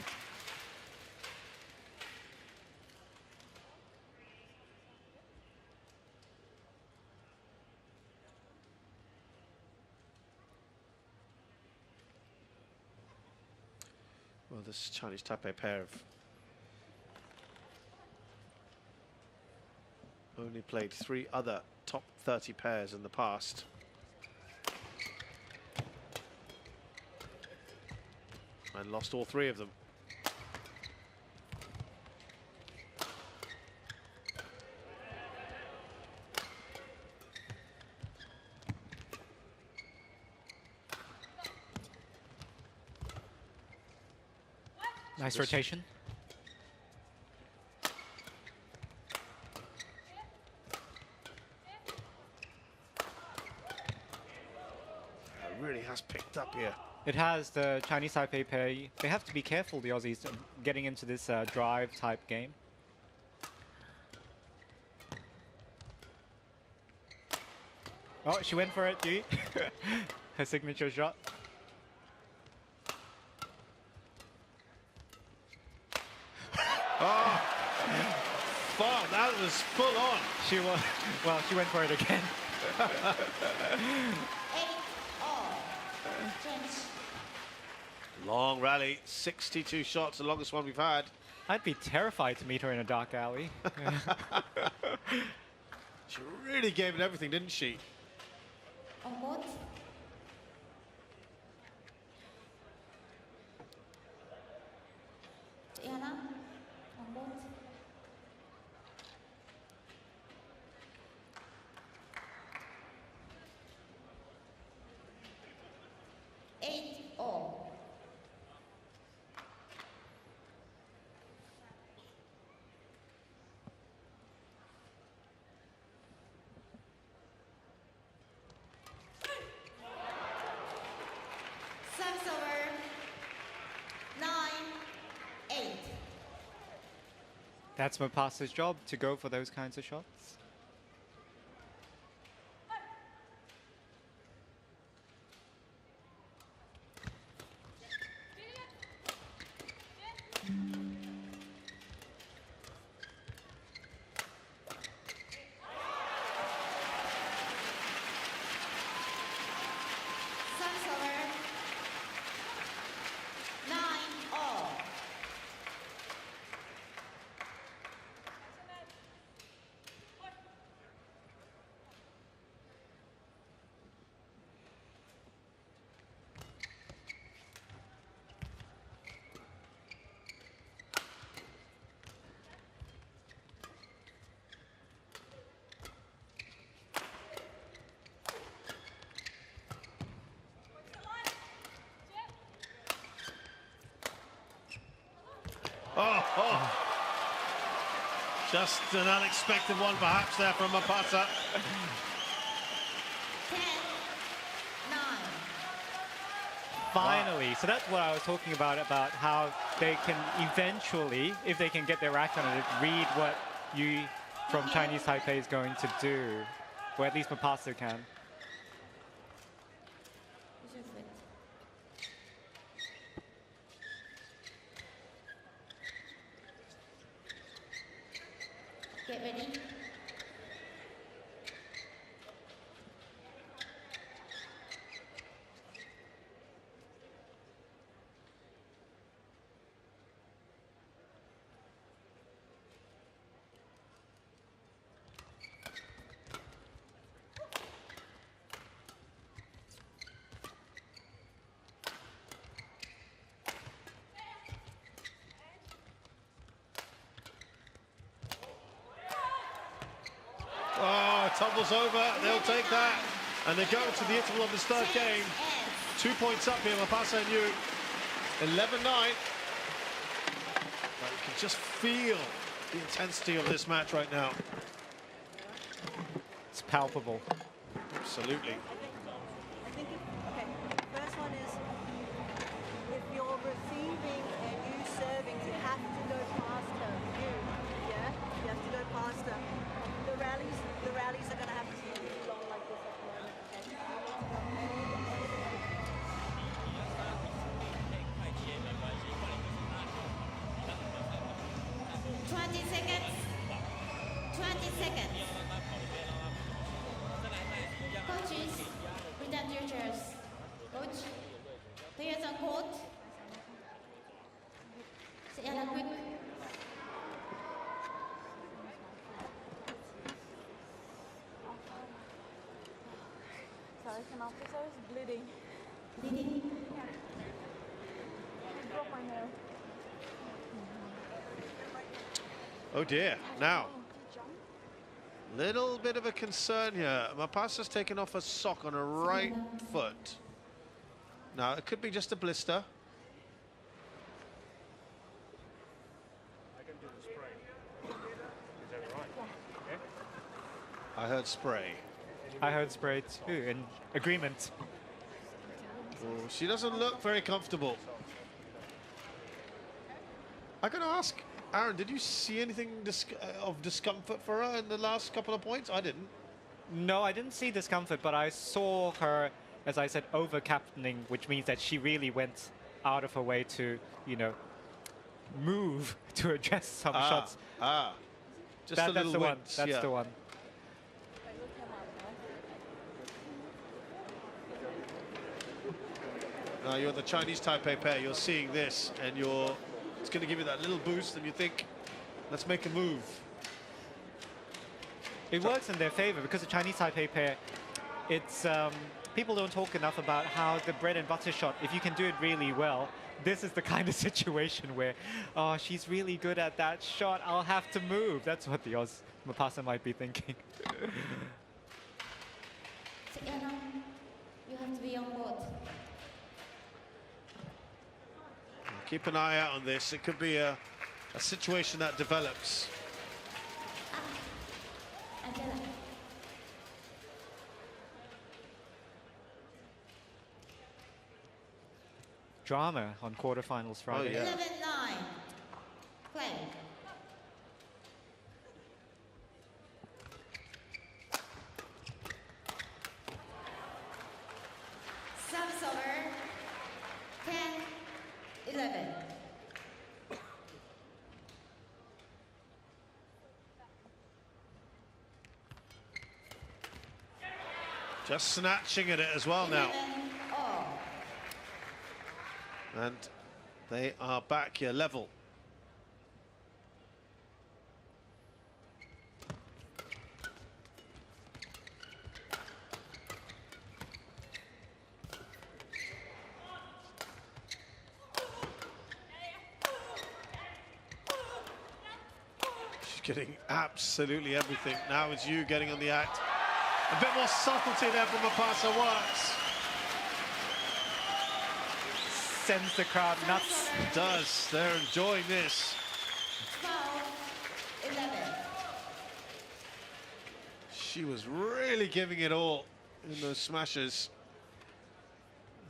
Well, this Chinese Taipei pair have only played 3 other top 30 pairs in the past. And lost all 3 of them. Nice rotation. It really has picked up here. It has. The Chinese Taipei pair, they have to be careful, the Aussies, getting into this drive type game. Oh, she went for it, Yu. Her signature shot. Oh, wow, that was full on. She was, well, she went for it again. 8-all. Change. Long rally, 62 shots, the longest one we've had. I'd be terrified to meet her in a dark alley. She really gave it everything, didn't she? On board. Yana. On board. Eight all. Service over. 9-8. That's Mapasa's job, to go for those kinds of shots. Service over. 9-all. Oh. Just an unexpected one perhaps there from Mapasa. 10-9. Finally, so that's what I was talking about how they can eventually, if they can get their act on it, read what you from Chinese Taipei is going to do, or at least Mapasa can. Get ready. Oh, it tumbles over, they'll take that. And they go to the interval of this third game. 2 points up here, Mapasa and Yu. 11-9. But you can just feel the intensity of this match right now. It's palpable. Absolutely. I think okay, first one is if you're receiving and you serving, you have to go past her. Yeah? You have to go past her. The rallies are gonna have to be long like this at the moment, okay? seconds. Coaches, present your chairs. Coach, players on court. Sit down quick. Sorry, can officer is bleeding. Bleeding. I broke my nail. Oh dear. Now, little bit of a concern here. Mapasa's taken off a sock on her right foot. Now, it could be just a blister. I heard spray. I heard spray too, in agreement. Oh, she doesn't look very comfortable. I'm going to ask, Aaron, did you see anything of discomfort for her in the last couple of points? I didn't. No, I didn't see discomfort, but I saw her, as I said, over-captaining, which means that she really went out of her way to, you know, move to address some shots. Just a That's little the one. wince, That's yeah. the one. Now you're the Chinese Taipei pair, you're seeing this, and it's going to give you that little boost, and you think, let's make a move. It works in their favor because the Chinese Taipei pair, it's people don't talk enough about how the bread and butter shot, if you can do it really well, this is the kind of situation where, oh, she's really good at that shot, I'll have to move. That's what the Oz Mapasa might be thinking. Sit down. You have to be on board. Keep an eye out on this. It could be a situation that develops. Angela. Drama on quarterfinals Friday. yeah. 11-9. Play. Service over. 10-11. Just snatching at it as well now. 11-all. And they are back here level. She's getting absolutely everything. Now it's you getting on the act. A bit more subtlety there from Mapasa works. Sends the crowd nuts. It does. They're enjoying this. 12-11. She was really giving it all in those smashes.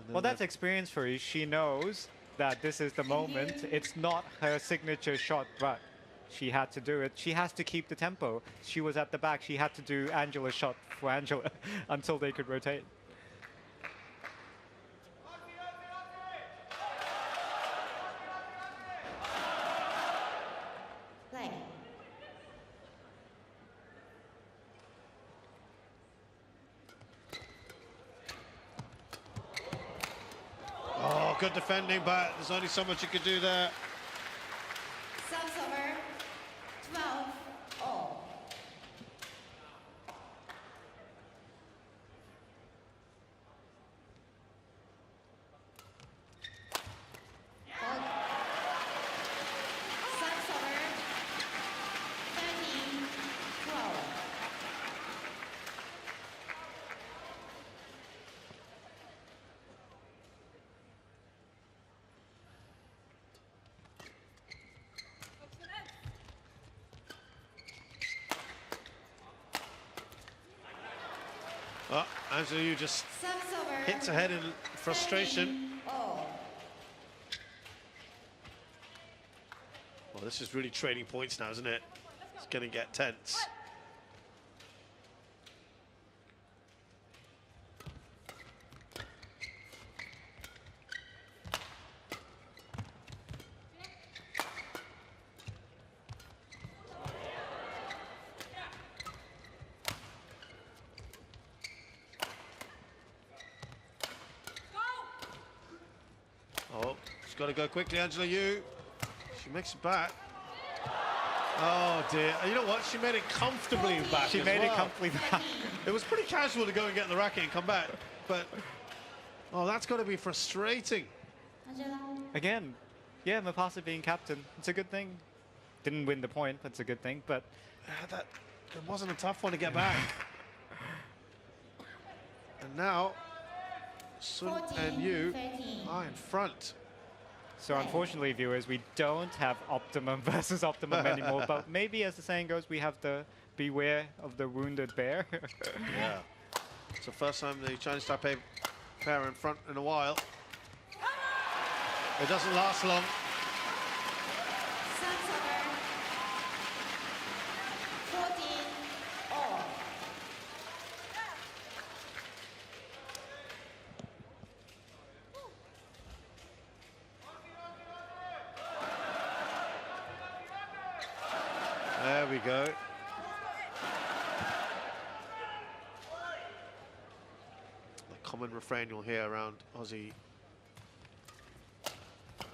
Well, that's experience for you. She knows that this is the moment. It's not her signature shot, but she had to do it. She has to keep the tempo. She was at the back. She had to do Angela's shot for Angela until they could rotate. Play. Oh, good defending, but there's only so much you could do there. Service over. 12-all. Service over. 13-12. Oh, Angela, you just Service over. hits ahead in frustration. 13-all. Well, this is really trading points now, isn't it? It's going to get tense. Oh, she's got to go quickly, Angela Yu. She makes it back. Oh dear. You know what? She made it comfortably back. She as made it well. comfortably back. It was pretty casual to go and get the racket and come back. But, oh, that's got to be frustrating. Angela. Again, yeah, Mapasa being captain, it's a good thing. Didn't win the point, but it's a good thing. But That wasn't a tough one to get back. And now, Sun and Yu 13. are in front. so unfortunately, viewers, we don't have optimum versus optimum anymore. But maybe, as the saying goes, we have to beware of the wounded bear. Yeah. It's the first time the Chinese Taipei pair are in front in a while. It doesn't last long. Sun server. 14 all. There we go. The common refrain you'll hear around Aussie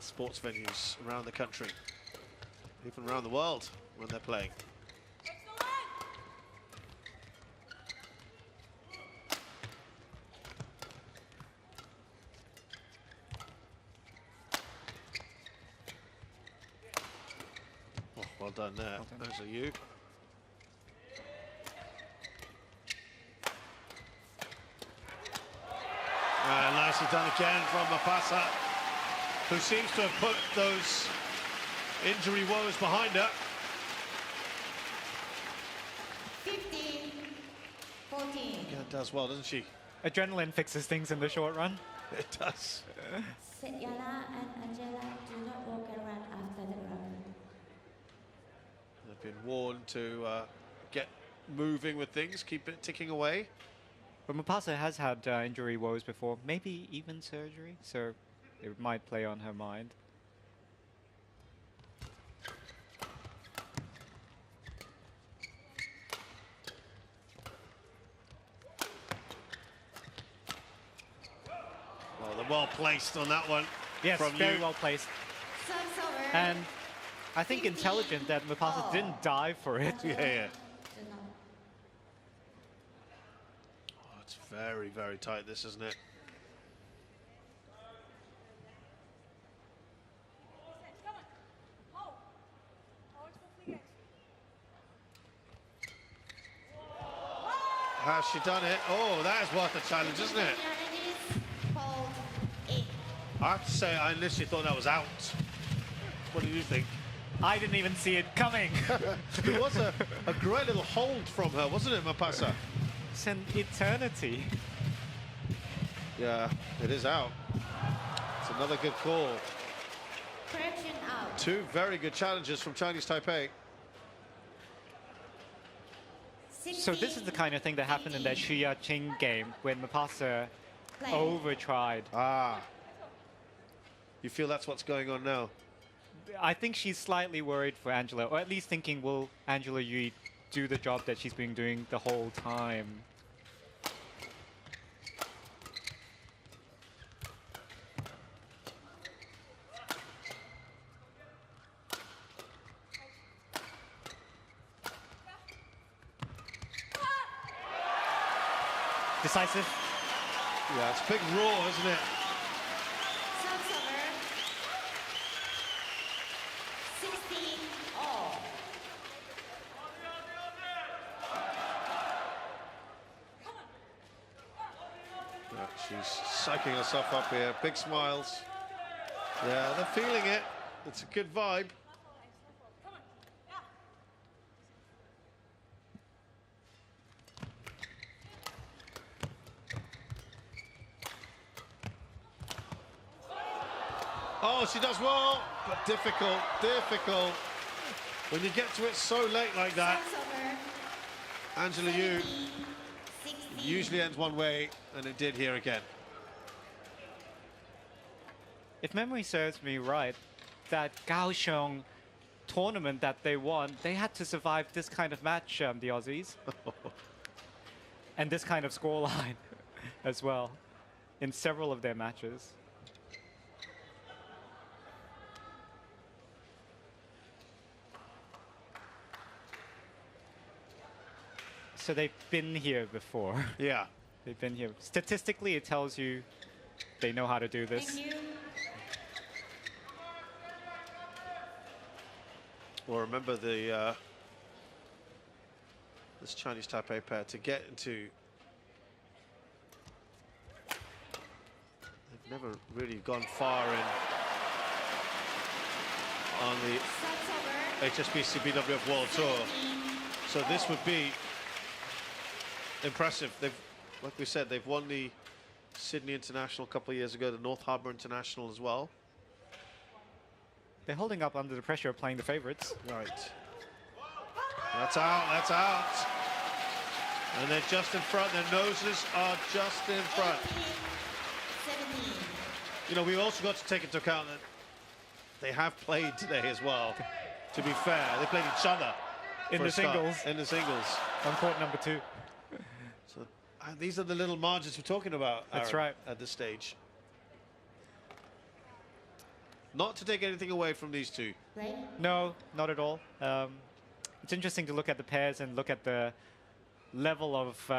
sports venues around the country, even around the world when they're playing. Oh, well done there. There's a you. Nicely done again from Mapasa, who seems to have put those injury woes behind her. 15 14. Yeah, does well, doesn't she? Adrenaline fixes things in the short run. It does. Satyana and Angela do not walk around after the run. They've been warned to get moving with things, keep it ticking away. But Mapasa has had injury woes before, maybe even surgery, so it might play on her mind. Well, they're well placed on that one. Yes, from very you. well placed. Sun server. And I think intelligent that Mapasa didn't dive for it. Yeah, yeah. Do not. Oh, it's very, very tight, this, isn't it? Has she done it? Oh, that is worth a challenge, isn't it? TotalEnergies hold 8. I have to say, I initially thought that was out. What do you think? I didn't even see it coming. It was a great little hold from her, wasn't it, Mapasa? It's an eternity. Yeah, it is out. It's another good call. Correction out. Two very good challenges from Chinese Taipei. So this is the kind of thing that happened in that Shia Qing game when Mapasa Play. overtried. Ah. You feel that's what's going on now? I think she's slightly worried for Angela, or at least thinking, will Angela Yu do the job that she's been doing the whole time? Decisive. Yeah, it's a big roar, isn't it? Sun server. 16 all. Yeah, she's psyching herself up here. Big smiles. Yeah, they're feeling it. It's a good vibe. Oh, she does well, but difficult, difficult. When you get to it so late like that, Sun server. Angela Yu 16. usually ends one way, and it did here again. If memory serves me right, that Kaohsiung tournament that they won, they had to survive this kind of match, the Aussies. And this kind of scoreline as well in several of their matches. So they've been here before. Yeah. They've been here. Statistically, it tells you they know how to do this. Thank you. Well, remember the this Chinese Taipei pair to get into. They've never really gone far in on the HSBC BWF World Tour, so this would be impressive. They've, like we said, they've won the Sydney International a couple of years ago, the North Harbour International as well. They're holding up under the pressure of playing the favorites. Right. That's out, that's out. And they're just in front, their noses are just in front. 17. You know, we've also got to take into account that they have played today as well. To be fair, they played each other In for the a start. singles. In the singles. On court number 2. So these are the little margins we're talking about. That's Aaron, right. At this stage. Not to take anything away from these two. Right? No, not at all. It's interesting to look at the pairs and look at the level of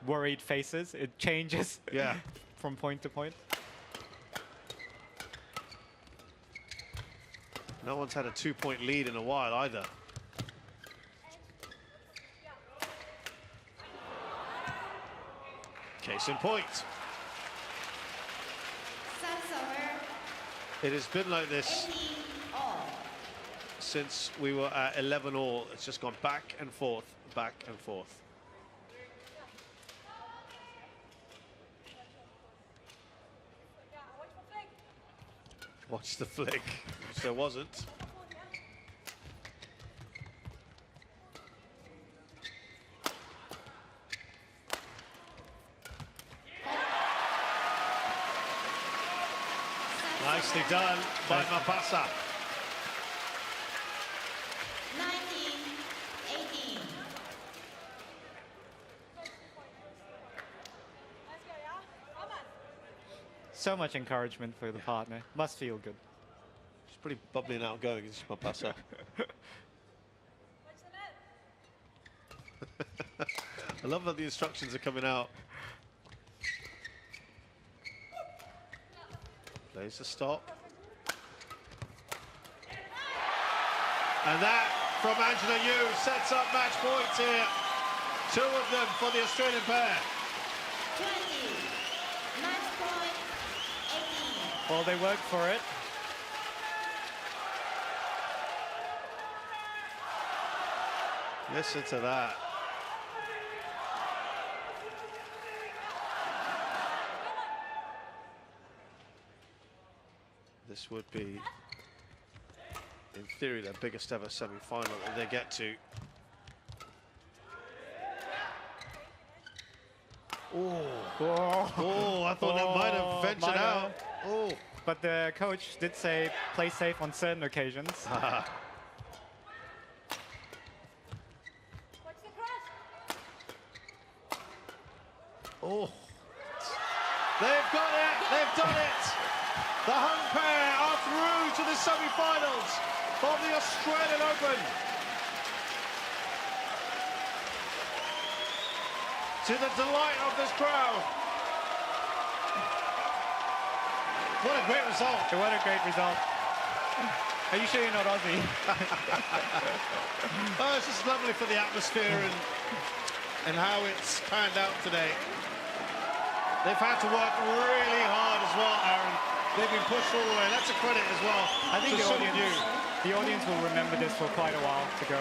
worried faces. It changes Yeah. from point to point. No one's had a 2-point lead in a while either. Case in point. Service over. It has been like this 18 all. since we were at 11 all. It's just gone back and forth, back and forth. Watch the flick, which there wasn't. Nicely done by Mapasa. 19, 18. So much encouragement for the partner. Must feel good. She's pretty bubbly and outgoing, is Mapasa. I love that the instructions are coming out. Plays the stop. And that from Angela Yu sets up match points here. 2 of them for the Australian pair. 20. Match point 18. Well, they worked for it. Listen to that. This would be, in theory, their biggest ever semi-final that they get to. Oh, I thought that might have ventured out. Oh, But the coach did say play safe on certain occasions. oh. They've got it, they've done it. The home pair are through to the semi-finals of the Australian Open. To the delight of this crowd. What a great result. What a great result. Are you sure you're not Aussie? Oh, it's just lovely for the atmosphere and how it's panned out today. They've had to work really hard as well, Aaron. They've been pushed all the way. That's a credit as well. I think to the audience will remember this for quite a while to go.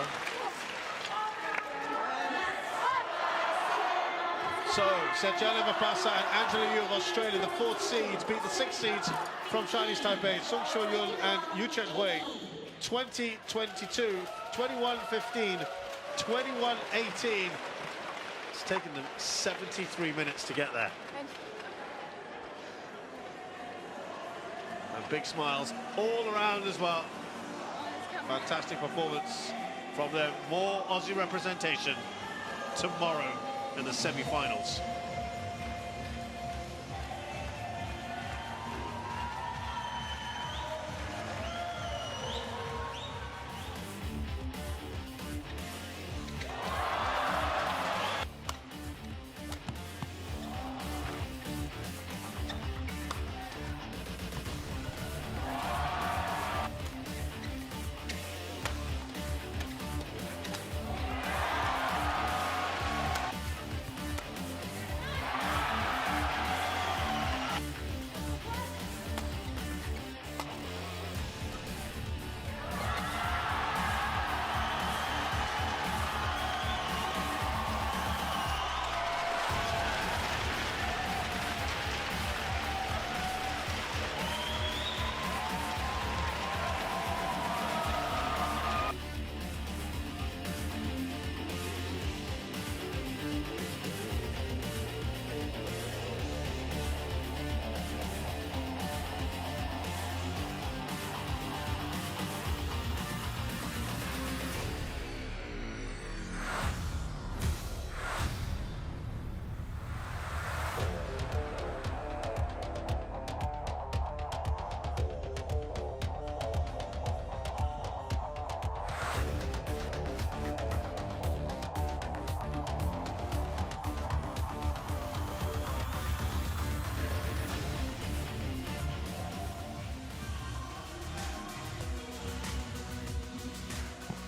So, Sejana Mapasa and Angela Yu of Australia, the 4th seeds, beat the 6th seeds from Chinese Taipei, Sung Shu Yun and Yu Chen Hui, 20-22, 21-15, 21-18. It's taken them 73 minutes to get there. And big smiles all around as well. Fantastic performance from them. More Aussie representation tomorrow in the semi-finals.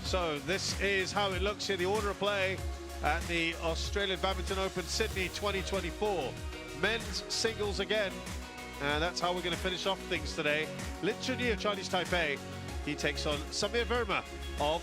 So this is how it looks here, the order of play at the Australian Badminton Open Sydney 2024. Men's singles again, and that's how we're going to finish off things today. Lin Chunyi of Chinese Taipei, he takes on Samir Verma of